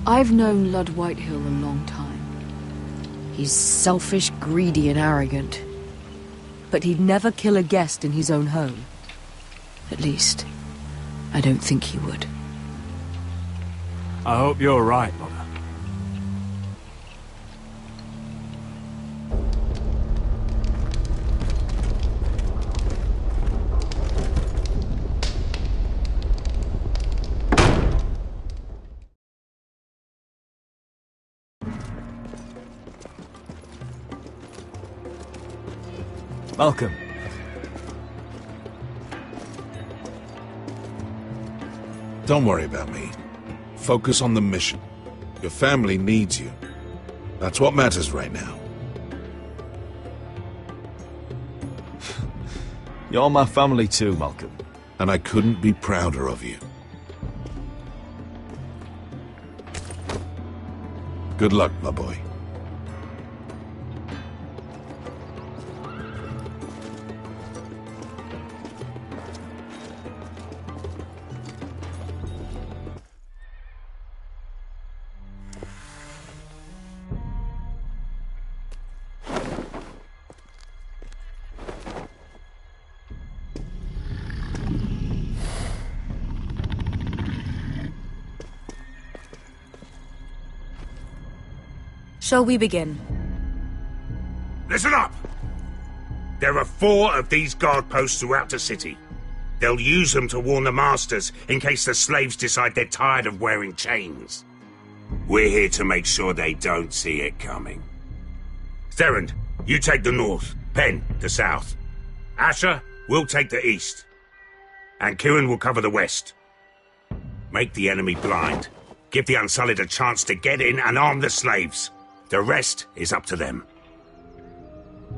I've known Lud Whitehill a long time. He's selfish, greedy, and arrogant. But he'd never kill a guest in his own home. At least, I don't think he would. I hope you're right, Mother. Malcolm. Don't worry about me. Focus on the mission. Your family needs you. That's what matters right now. You're my family too, Malcolm. And I couldn't be prouder of you. Good luck, my boy. Shall we begin? Listen up! There are 4 of these guard posts throughout the city. They'll use them to warn the masters in case the slaves decide they're tired of wearing chains. We're here to make sure they don't see it coming. Therend, you take the north. Penn, the south. Asher, we'll take the east. And Kieran will cover the west. Make the enemy blind. Give the Unsullied a chance to get in and arm the slaves. The rest is up to them.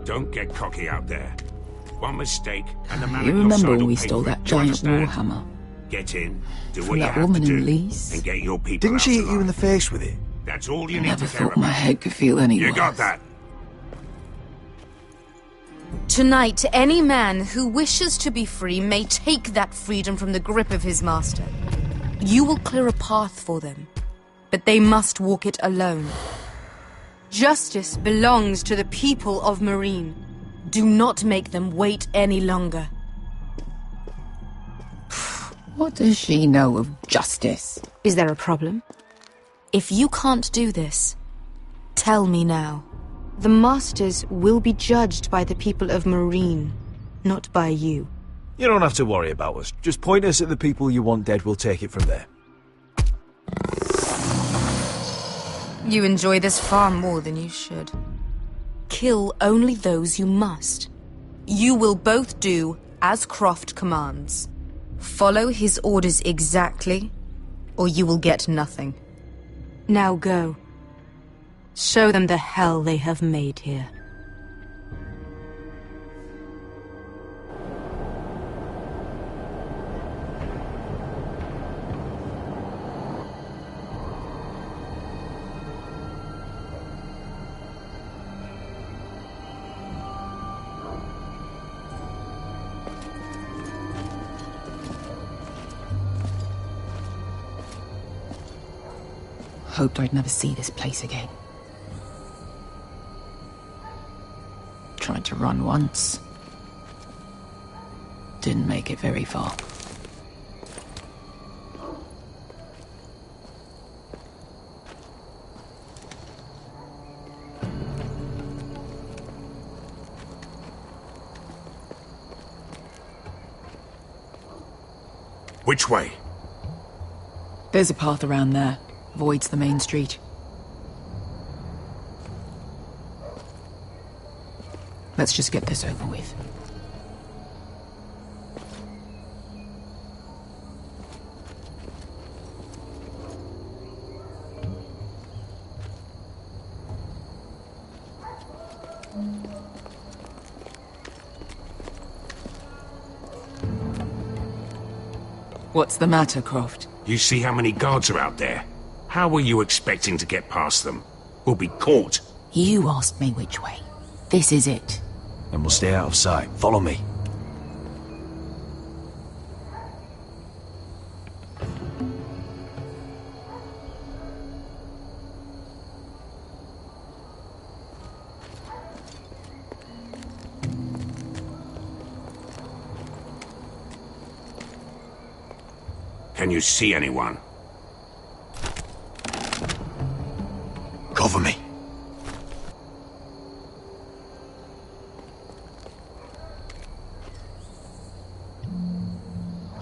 Don't get cocky out there. One mistake, and the man You at your remember side when will we pay stole for that it. giant You understand? warhammer? Get in, do From what you that have woman to in do, Leeds? and get your people Didn't out she hit alive. you in the face with it? That's all you I need never to care thought my about. head could feel any You worse. got that? Tonight, any man who wishes to be free may take that freedom from the grip of his master. You will clear a path for them, but they must walk it alone. Justice belongs to the people of Marine. Do not make them wait any longer. What does she know of justice? Is there a problem? If you can't do this, tell me now. The masters will be judged by the people of Marine, not by you. You don't have to worry about us. Just point us at the people you want dead, we'll take it from there. You enjoy this far more than you should. Kill only those you must. You will both do as Croft commands. Follow his orders exactly, or you will get nothing. Now go. Show them the hell they have made here. Hoped I'd never see this place again. Tried to run once. Didn't make it very far. Which way? There's a path around there. Avoids the main street. Let's just get this over with. What's the matter, Croft? You see how many guards are out there? How were you expecting to get past them? We'll be caught. You asked me which way. This is it. Then we'll stay out of sight. Follow me. Can you see anyone? Cover me.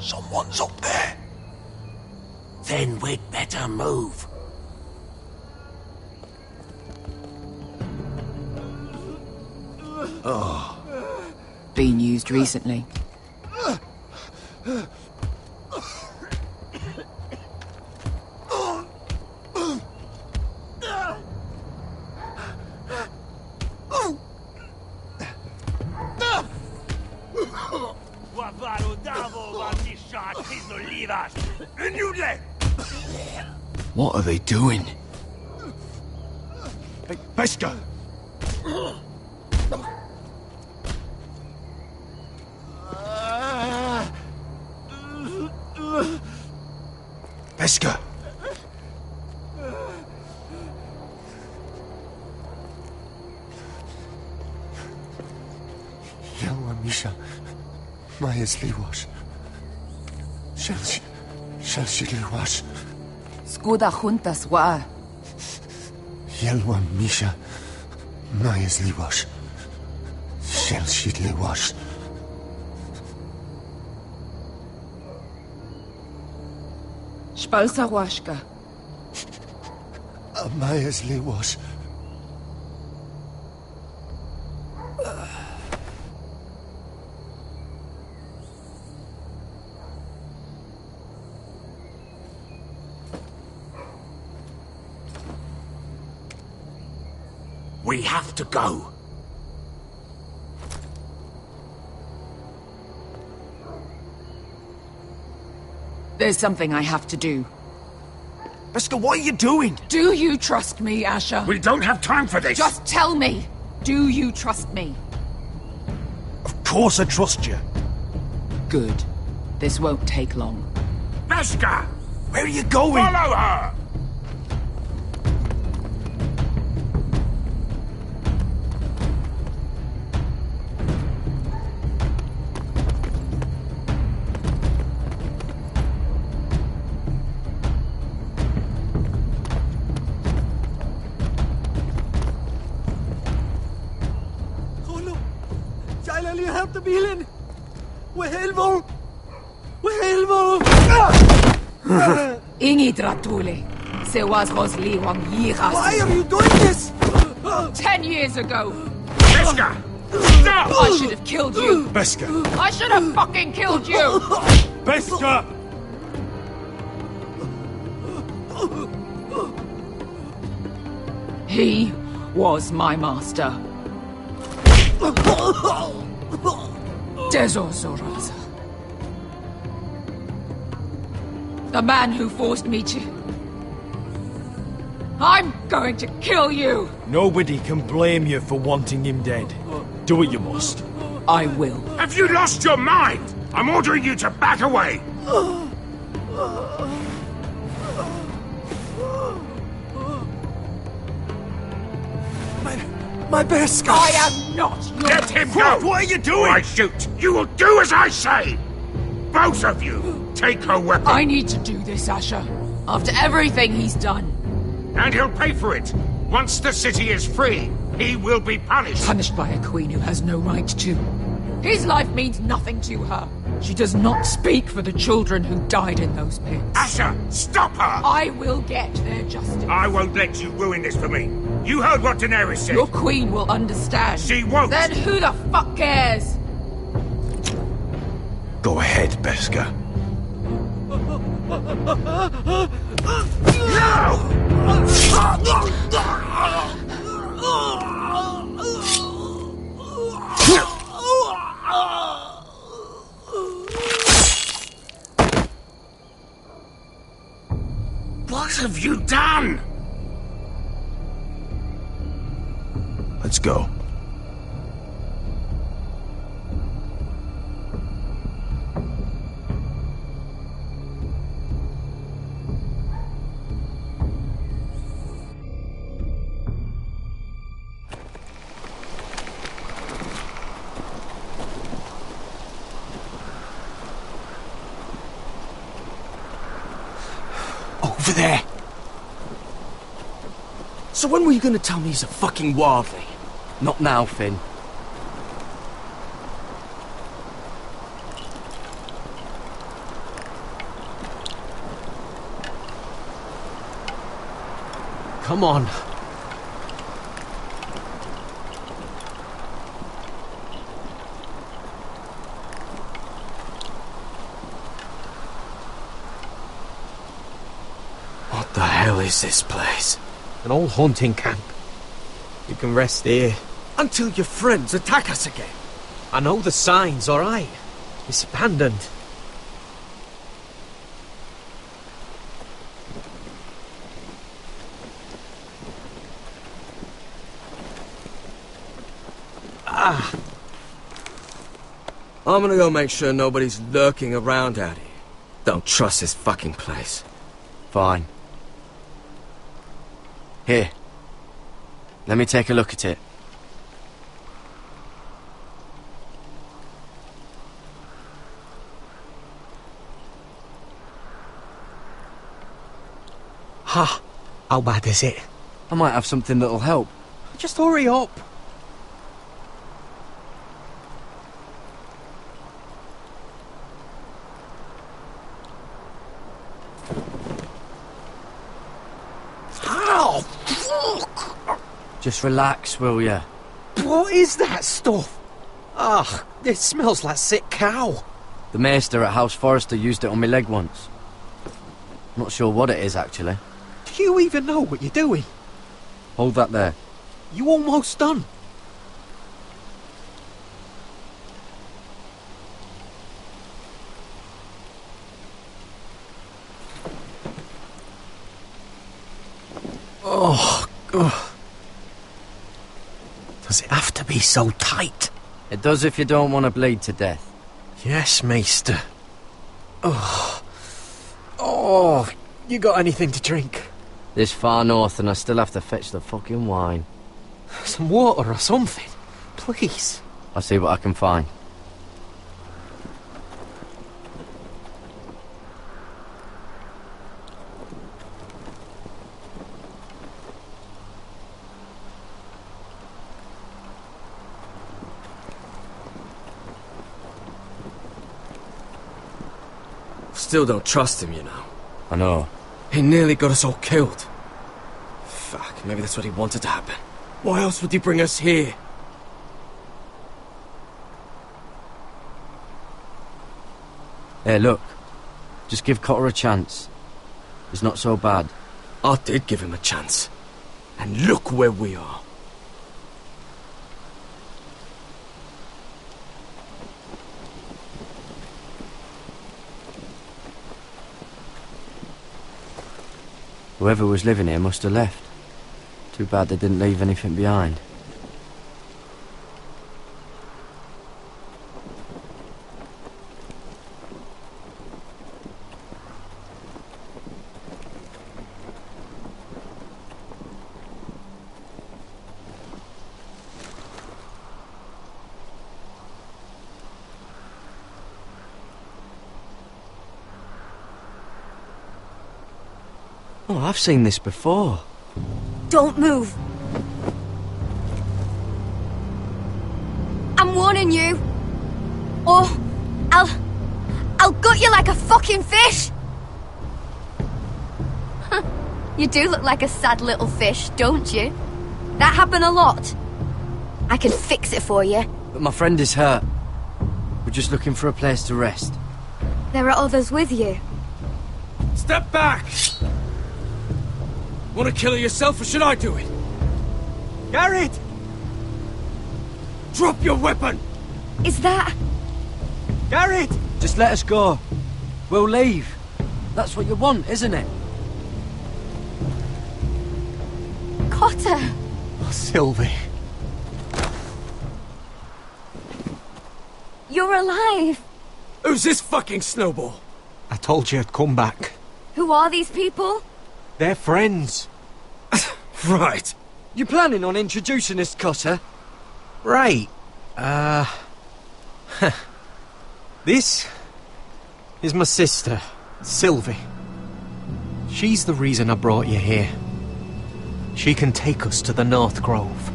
Someone's up there. Then we'd better move. Oh. Been used recently. What are they doing? Hey, Beska! Beska! Yelwa Misha, Majesliwash. Shelshiliwash. Skuda juntas wa. Yelwa Misha, Majesliwash. Shelshiliwash. Spalsa washka. Majesliwash. We have to go. There's something I have to do. Beska, what are you doing? Do you trust me, Asher? We don't have time for this. Just tell me. Do you trust me? Of course I trust you. Good. This won't take long. Beska! Where are you going? Follow her! Bilen! Wehelvo! Wehelvo! Ingi Dratule. Se was Rosli Wang Yiras. Why are you doing this? 10 years ago. Beska! Stop! I should have killed you. Beska! I should have fucking killed you. Beska! He was my master. Dezor Zoraza. The man who forced me to... I'm going to kill you! Nobody can blame you for wanting him dead. Do what you must. I will. Have you lost your mind? I'm ordering you to back away! My Beskar! I am not your... Let him go! What are you doing? Or I shoot! You will do as I say! Both of you, take her weapon. I need to do this, Asher. After everything he's done. And he'll pay for it. Once the city is free, he will be punished. Punished by a queen who has no right to. His life means nothing to her. She does not speak for the children who died in those pits. Asher, stop her! I will get their justice. I won't let you ruin this for me. You heard what Daenerys said. Your queen will understand. She won't. Then who the fuck cares? Go ahead, Beskar. What have you done? Let's go. Over there. So when were you gonna tell me he's a fucking wildling? Not now, Finn. Come on. What the hell is this place? An old hunting camp. You can rest here. Until your friends attack us again. I know the signs, alright? It's abandoned. I'm gonna go make sure nobody's lurking around out here. Don't trust this fucking place. Fine. Here. Let me take a look at it. Ha! How bad is it? I might have something that'll help. Just hurry up. Ow! Fuck! Just relax, will ya? What is that stuff? Ugh, it smells like sick cow. The maester at House Forrester used it on my leg once. Not sure what it is, actually. Do you even know what you're doing? Hold that there. You almost done. Oh, ugh. Does it have to be so tight? It does if you don't want to bleed to death. Yes, Maester. Oh. Oh, you got anything to drink? This far north and I still have to fetch the fucking wine. Some water or something, please. I'll see what I can find. Still don't trust him, you know. I know. He nearly got us all killed. Fuck, maybe that's what he wanted to happen. Why else would he bring us here? Hey, look. Just give Cotter a chance. He's not so bad. I did give him a chance. And look where we are. Whoever was living here must have left. Too bad they didn't leave anything behind. Oh, I've seen this before. Don't move. I'm warning you. Or I'll gut you like a fucking fish. You do look like a sad little fish, don't you? That happen a lot. I can fix it for you. But my friend is hurt. We're just looking for a place to rest. There are others with you. Step back! Want to kill her yourself, or should I do it? Garrett! Drop your weapon! Is that... Garrett! Just let us go. We'll leave. That's what you want, isn't it? Cotter! Oh, Sylvie. You're alive! Who's this fucking snowball? I told you I'd come back. Who are these people? They're friends. Right. You planning on introducing us, Cotter? Right. This is my sister, Sylvie. She's the reason I brought you here. She can take us to the North Grove.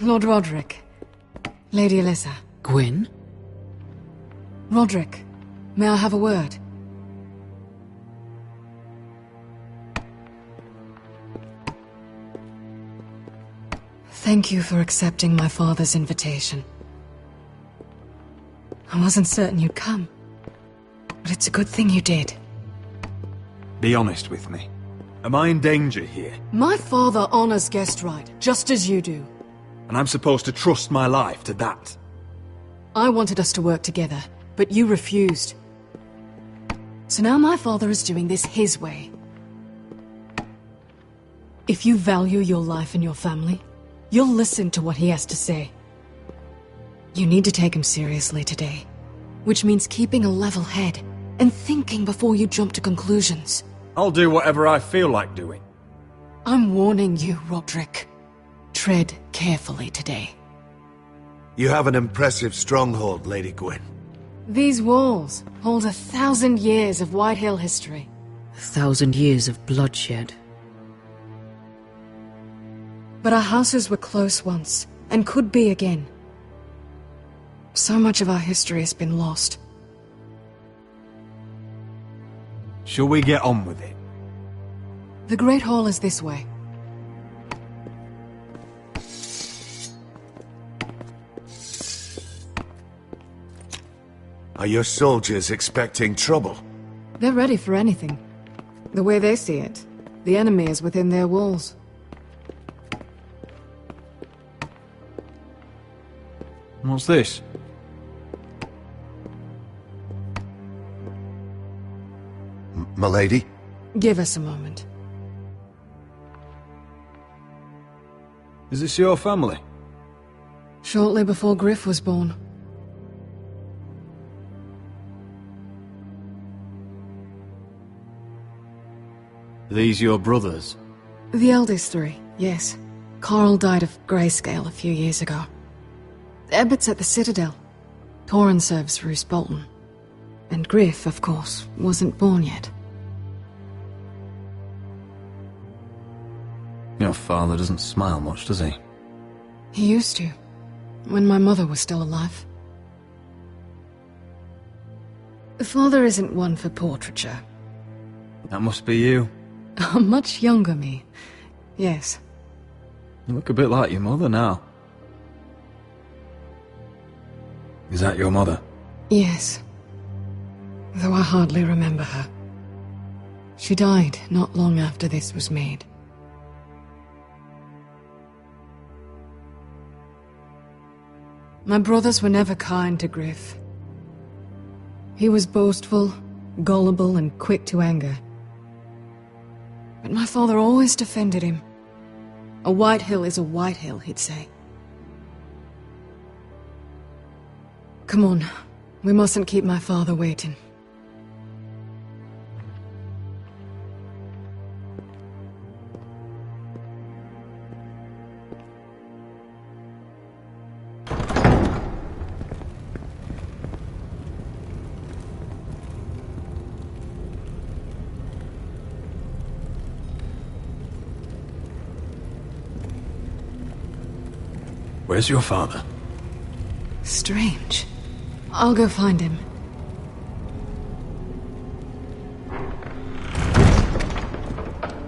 Lord Roderick. Lady Alyssa. Gwyn? Roderick, may I have a word? Thank you for accepting my father's invitation. I wasn't certain you'd come, but it's a good thing you did. Be honest with me. Am I in danger here? My father honors guest right, just as you do. And I'm supposed to trust my life to that? I wanted us to work together, but you refused. So now my father is doing this his way. If you value your life and your family, you'll listen to what he has to say. You need to take him seriously today, which means keeping a level head and thinking before you jump to conclusions. I'll do whatever I feel like doing. I'm warning you, Roderick. Tread carefully today. You have an impressive stronghold, Lady Gwyn. These walls hold 1,000 years of White Hill history. 1,000 years of bloodshed. But our houses were close once, and could be again. So much of our history has been lost. Shall we get on with it? The Great Hall is this way. Are your soldiers expecting trouble? They're ready for anything. The way they see it, the enemy is within their walls. What's this? Milady? Give us a moment. Is this your family? Shortly before Griff was born. These your brothers? The eldest three, yes. Carl died of grayscale a few years ago. Ebbett's at the Citadel. Torrin serves Roose Bolton. And Griff, of course, wasn't born yet. Your father doesn't smile much, does he? He used to. When my mother was still alive. Father isn't one for portraiture. That must be you. A much younger me. Yes. You look a bit like your mother now. Is that your mother? Yes. Though I hardly remember her. She died not long after this was made. My brothers were never kind to Griff. He was boastful, gullible, and quick to anger. But my father always defended him. A White Hill is a White Hill, he'd say. Come on, we mustn't keep my father waiting. Where's your father? Strange. I'll go find him.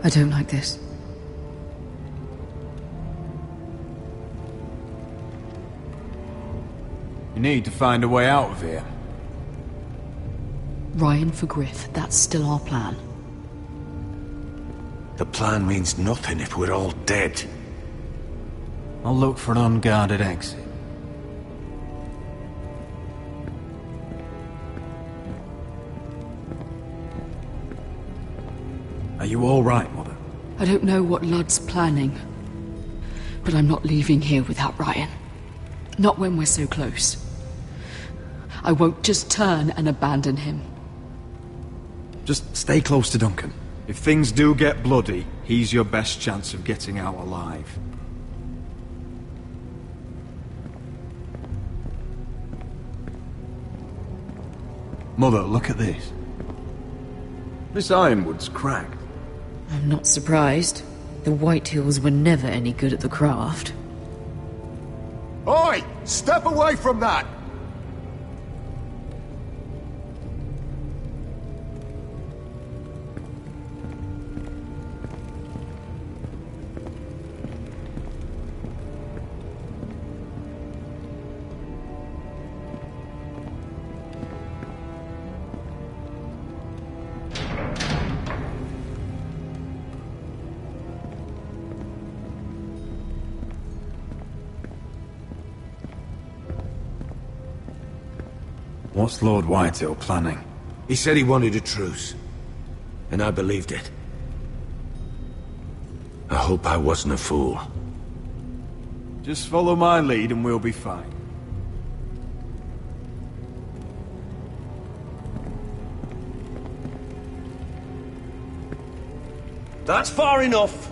I don't like this. You need to find a way out of here. Ryan for Griff, that's still our plan. The plan means nothing if we're all dead. I'll look for an unguarded exit. Are you all right, Mother? I don't know what Ludd's planning, but I'm not leaving here without Ryan. Not when we're so close. I won't just turn and abandon him. Just stay close to Duncan. If things do get bloody, he's your best chance of getting out alive. Mother, look at this. This ironwood's cracked. I'm not surprised. The White Hills were never any good at the craft. Oi! Step away from that! What's Lord Whitehill planning? He said he wanted a truce, and I believed it. I hope I wasn't a fool. Just follow my lead and we'll be fine. That's far enough.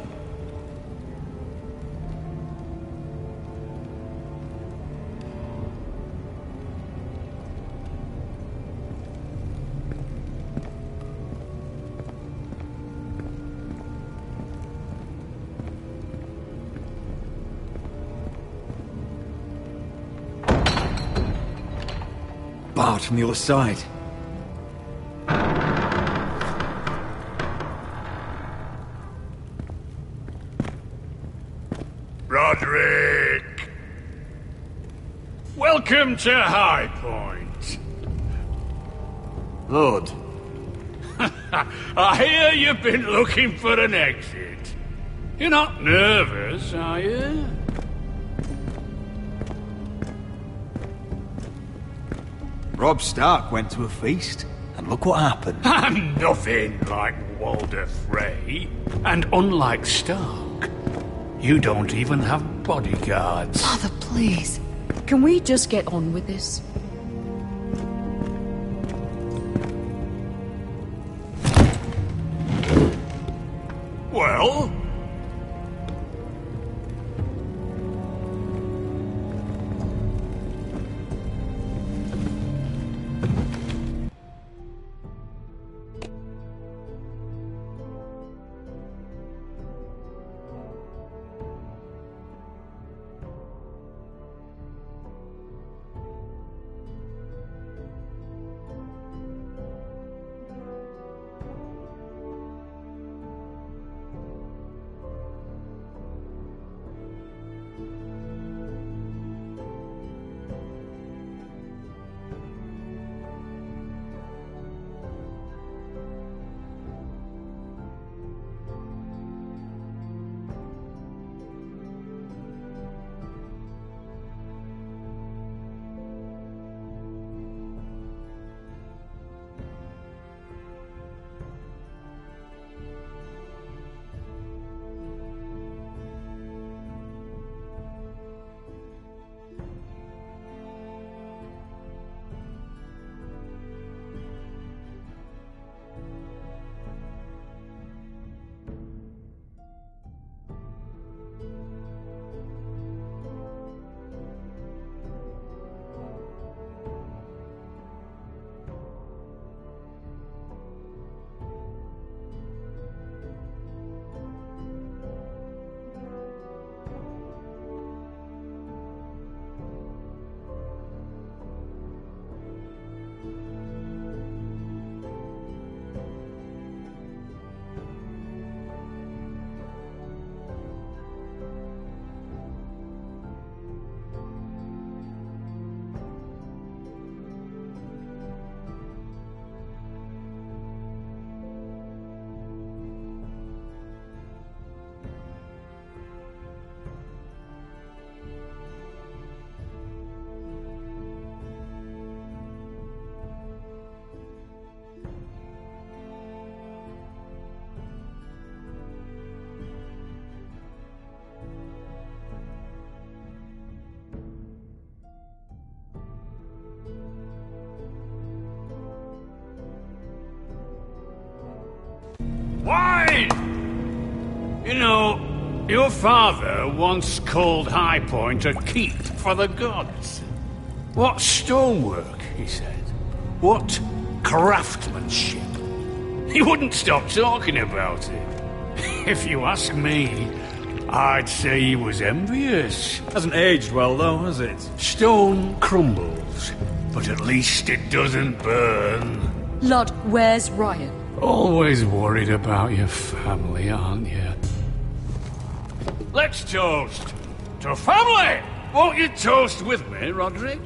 Barred from the other side. Roderick! Welcome to High Point. Lord. I hear you've been looking for an exit. You're not nervous, are you? Robb Stark went to a feast, and look what happened. I'm nothing like Walder Frey. And unlike Stark, you don't even have bodyguards. Father, please. Can we just get on with this? Well? Your father once called High Point a keep for the gods. What stonework, he said. What craftsmanship. He wouldn't stop talking about it. If you ask me, I'd say he was envious. Hasn't aged well, though, has it? Stone crumbles, but at least it doesn't burn. Lud, where's Ryan? Always worried about your family, aren't you? Let's toast to family! Won't you toast with me, Roderick?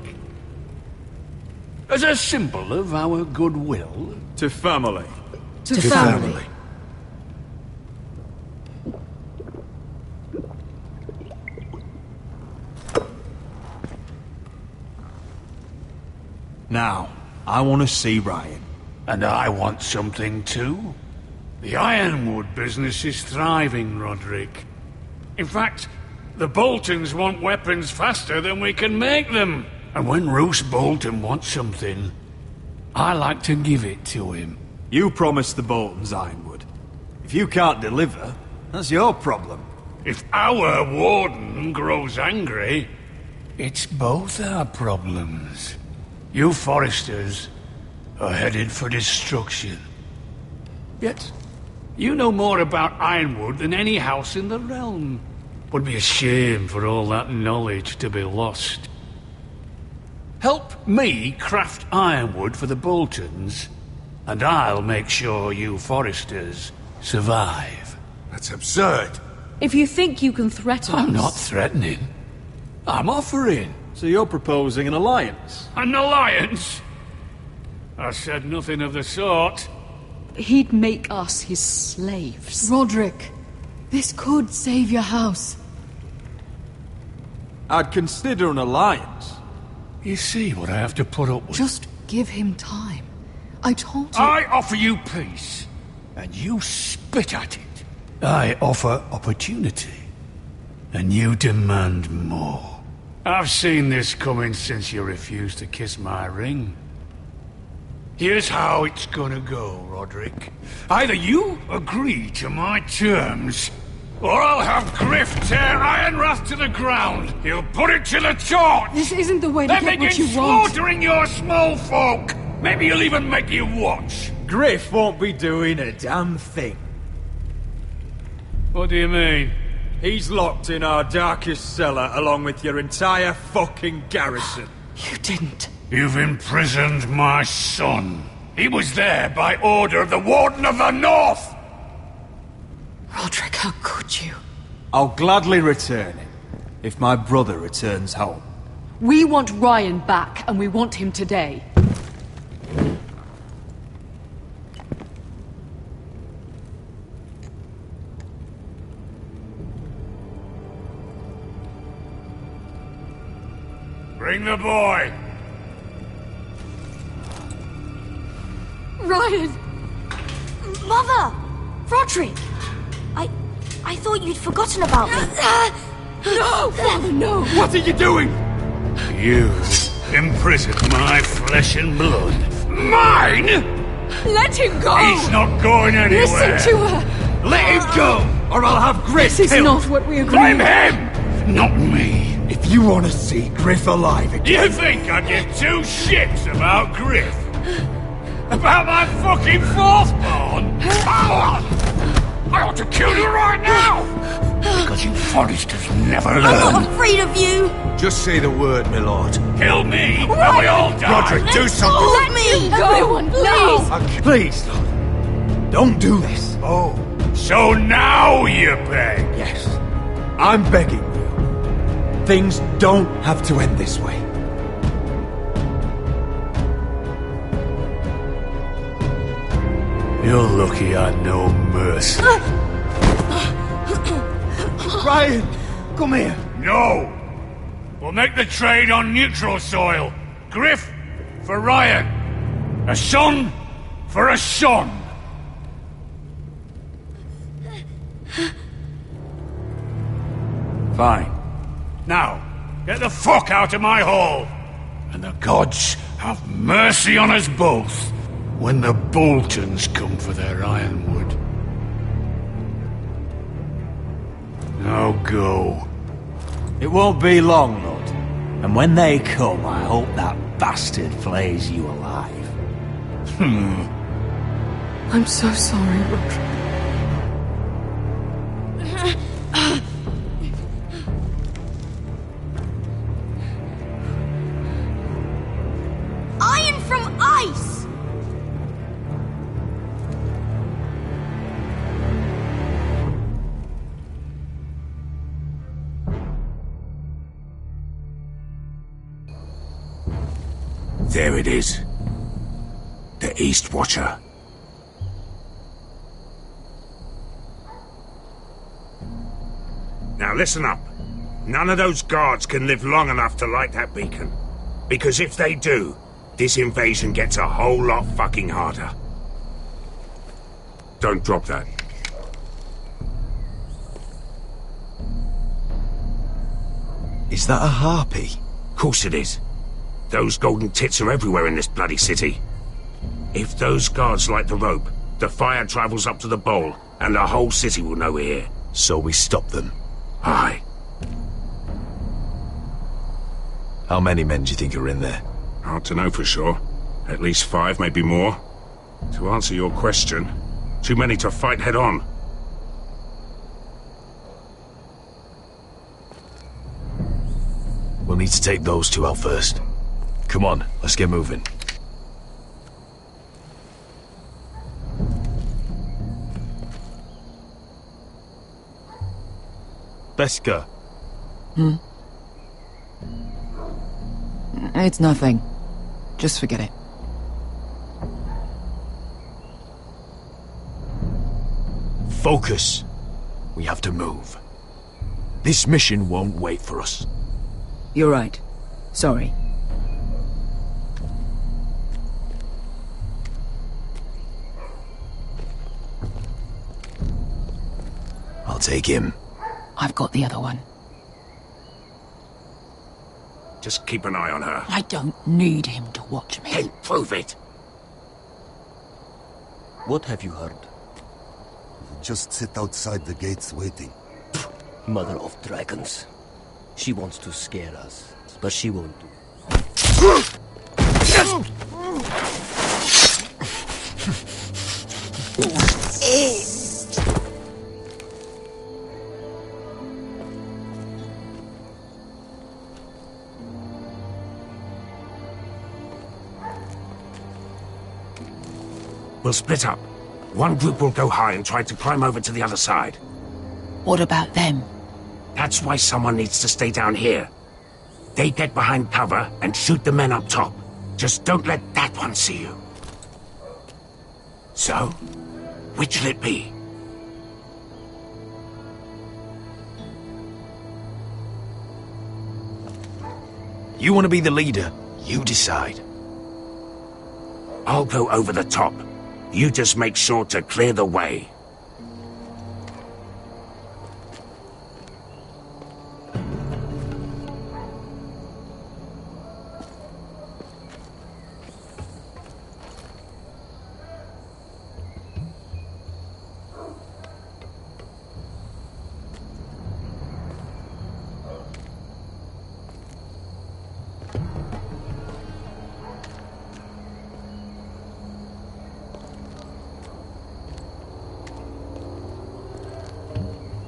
As a symbol of our goodwill. To family. To family. Now, I want to see Ryan. And I want something too. The ironwood business is thriving, Roderick. In fact, the Boltons want weapons faster than we can make them. And when Roose Bolton wants something, I like to give it to him. You promised the Boltons ironwood. If you can't deliver, that's your problem. If our warden grows angry, it's both our problems. You Foresters are headed for destruction. Yet, you know more about ironwood than any house in the realm. Would be a shame for all that knowledge to be lost. Help me craft ironwood for the Boltons, and I'll make sure you Foresters survive. That's absurd. If you think you can threaten us... I'm not threatening. I'm offering. So you're proposing an alliance? An alliance? I said nothing of the sort. He'd make us his slaves. Roderick, this could save your house. I'd consider an alliance. You see what I have to put up with? Just give him time. I told you... I offer you peace, and you spit at it. I offer opportunity, and you demand more. I've seen this coming since you refused to kiss my ring. Here's how it's gonna go, Roderick. Either you agree to my terms, or I'll have Griff tear Ironwrath to the ground. He'll put it to the torch. This isn't the way to then get what begin you want. slaughtering your small folk. Maybe he'll even make you watch. Griff won't be doing a damn thing. What do you mean? He's locked in our darkest cellar along with your entire fucking garrison. You didn't. You've imprisoned my son. He was there by order of the Warden of the North! Roderick, how could you? I'll gladly return him, if my brother returns home. We want Ryan back, and we want him today. Bring the boy! Ryan! Mother! Roderick! I thought you'd forgotten about me. No! Father, no! What are you doing? You imprisoned my flesh and blood. Mine?! Let him go! He's not going anywhere! Listen to her! Let him go, or I'll have Griff This is killed. not what we agreed. Blame him, not me. If you want to see Griff alive again... You think I give two shits about Griff? About my fucking fourthborn? I ought to kill you right now! Because you Foresters never learn. I'm not afraid of you! Just say the word, my lord. Kill me, and we all die! Roderick, do something! Let me! Everyone, please! Please, don't do this. Oh. So now you beg? Yes. I'm begging you. Things don't have to end this way. You're lucky I know mercy. Ryan, come here. No! We'll make the trade on neutral soil. Griff for Ryan. A son for a son. Fine. Now, get the fuck out of my hall. And the gods have mercy on us both when the Boltons come for their ironwood. Now go. It won't be long, Lord. And when they come, I hope that bastard flays you alive. I'm so sorry, Roderick. Iron from ice! There it is. The East Watcher. Now listen up. None of those guards can live long enough to light that beacon. Because if they do, this invasion gets a whole lot fucking harder. Don't drop that. Is that a harpy? Course it is. Those golden tits are everywhere in this bloody city. If those guards light the rope, the fire travels up to the bowl, and the whole city will know we're here. So we stop them. Aye. How many men do you think are in there? Hard to know for sure. At least 5, maybe more. To answer your question, too many to fight head on. We'll need to take those 2 out first. Come on, let's get moving. Beska. It's nothing. Just forget it. Focus. We have to move. This mission won't wait for us. You're right. Sorry. I'll take him. I've got the other one. Just keep an eye on her. I don't need him to watch me. Then prove it. What have you heard? Just sit outside the gates waiting. Mother of dragons. She wants to scare us, but she won't do it. We'll split up. One group will go high and try to climb over to the other side. What about them? That's why someone needs to stay down here. They get behind cover and shoot the men up top. Just don't let that one see you. So, which'll it be? You want to be the leader? You decide. I'll go over the top. You just make sure to clear the way.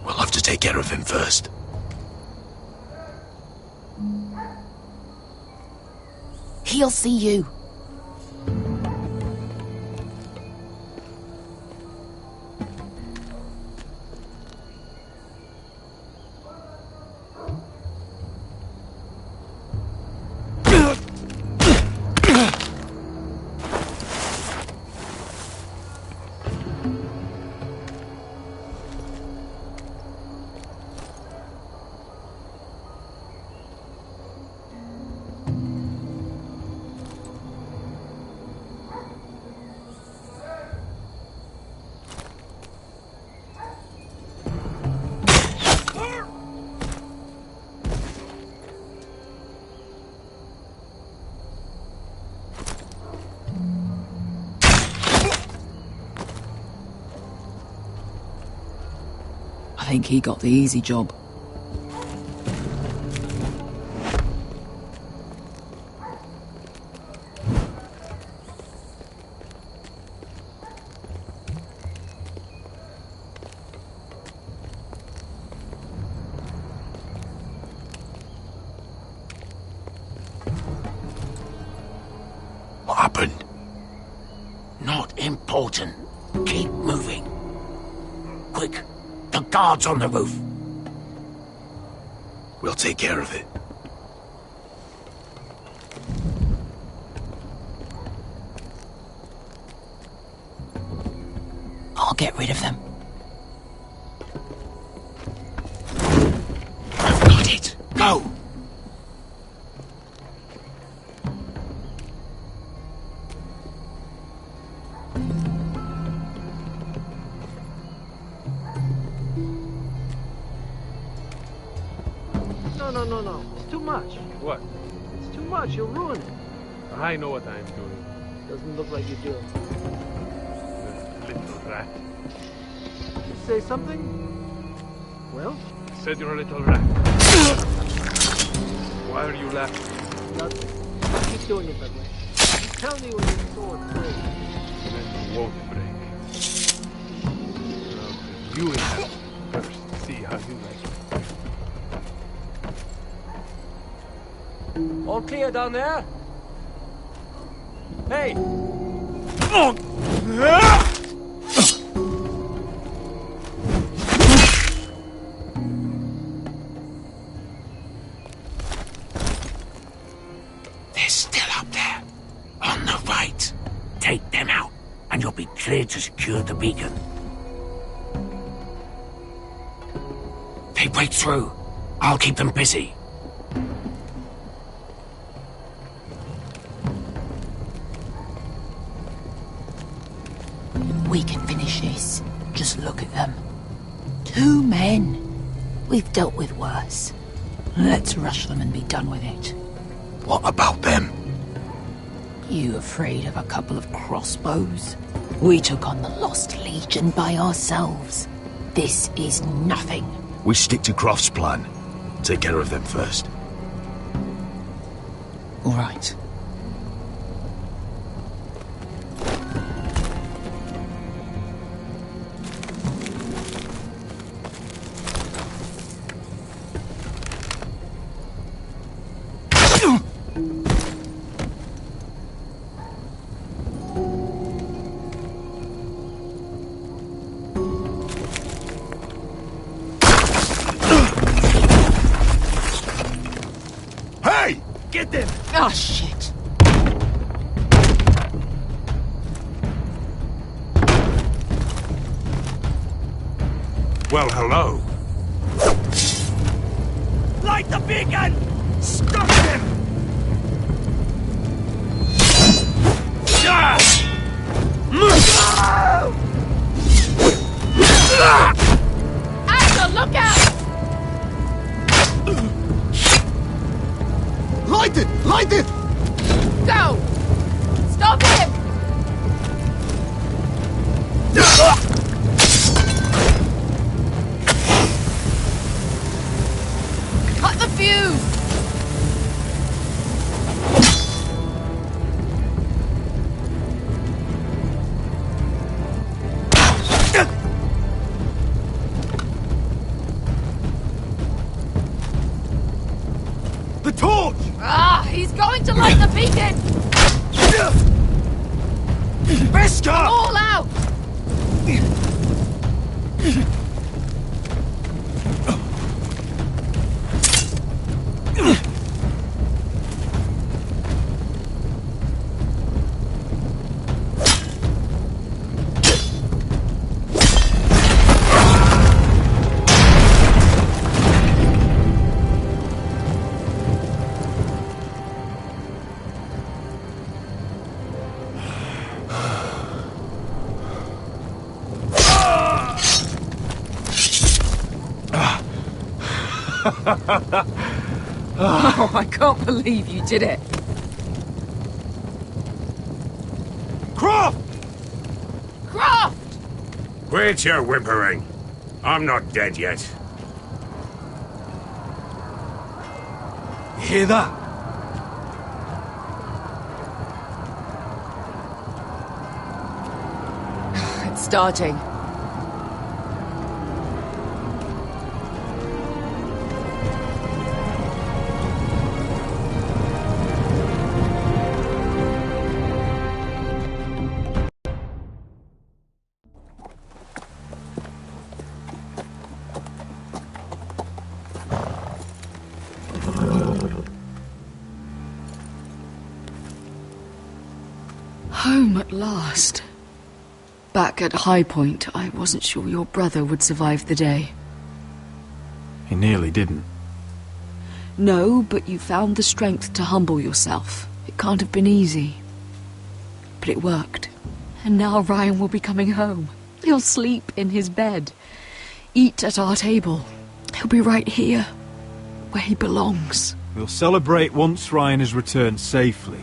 We'll have to take care of him first. He'll see you. I think he got the easy job. What happened? Not important. Keep moving. Quick, the guard's on the roof. We'll take care of it. I'll get rid of them. I've got it. Go! No. It's too much. What? It's too much. You'll ruin it. I know what I'm doing. Doesn't look like you do. Little rat. You say something? Well? I said you're a little rat. Why are you laughing? Nothing. Keep doing it that way. You tell me when your sword breaks. Then you won't break. You have first. See how you like it. All clear down there? Hey! They're still up there. On the right. Take them out, and you'll be cleared to secure the beacon. They break through. I'll keep them busy. We can finish this. Just look at them. 2 men. We've dealt with worse. Let's rush them and be done with it. What about them? You afraid of a couple of crossbows? We took on the Lost Legion by ourselves. This is nothing. We stick to Croft's plan. Take care of them first. All right. Hey! Get them! Oh, shit. Well, hello. Light the beacon! Stop them! Axel, look out! Light it! Light it! Go! Stop him! Cut the fuse! The torch! Ah, he's going to light the beacon! Bester! All out! Oh, I can't believe you did it. Croft! Croft! Quit your whimpering. I'm not dead yet. You hear that? It's starting. Home at last. Back at High Point, I wasn't sure your brother would survive the day. He nearly didn't. No, but you found the strength to humble yourself. It can't have been easy. But it worked. And now Ryan will be coming home. He'll sleep in his bed. Eat at our table. He'll be right here, where he belongs. We'll celebrate once Ryan has returned safely.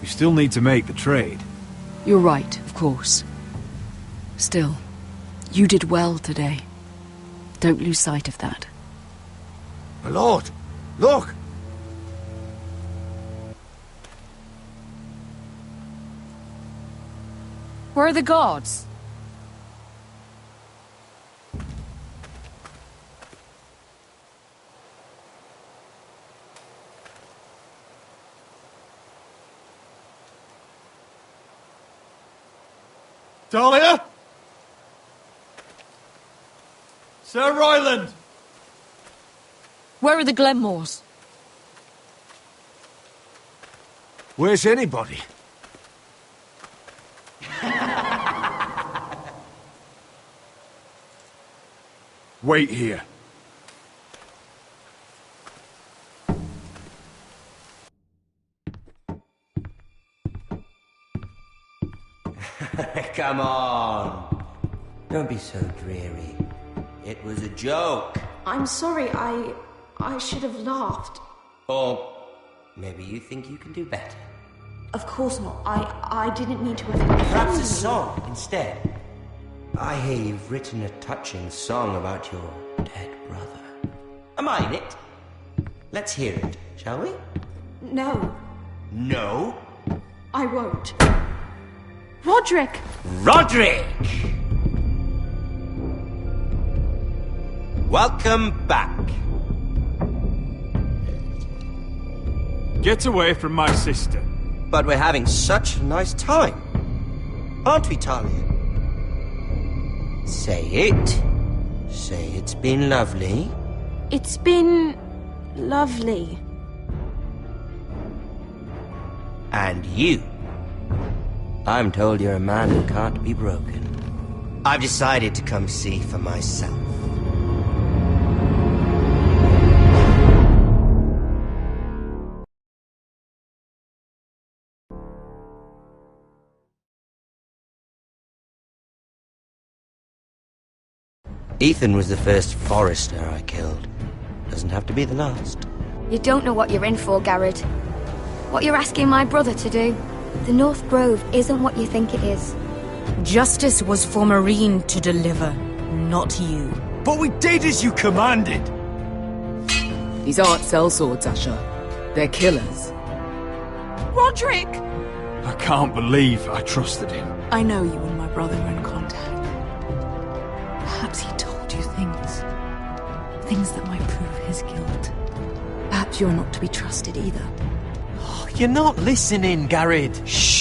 We still need to make the trade. You're right, of course. Still, you did well today. Don't lose sight of that. My lord, look! Where are the guards? Dahlia? Sir Royland! Where are the Glenmores? Where's anybody? Wait here. Come on. Don't be so dreary. It was a joke. I'm sorry, I should have laughed. Or maybe you think you can do better. Of course not. I didn't mean to offend you. Perhaps a song instead. I hear you've written a touching song about your dead brother. Am I in it? Let's hear it, shall we? No, No? I won't. Roderick! Roderick! Welcome back. Get away from my sister. But we're having such a nice time. Aren't we, Talia? Say it. Say it's been lovely. It's been lovely. And you. I'm told you're a man who can't be broken. I've decided to come see for myself. Ethan was the first Forrester I killed. Doesn't have to be the last. You don't know what you're in for, Garrett. What you're asking my brother to do. The North Grove isn't what you think it is. Justice was for Marine to deliver, not you. But we did as you commanded! These aren't sellswords, Asher. They're killers. Roderick! I can't believe I trusted him. I know you and my brother were in contact. Perhaps he told you things. Things that might prove his guilt. Perhaps you're not to be trusted either. You're not listening, Garrett. Shh!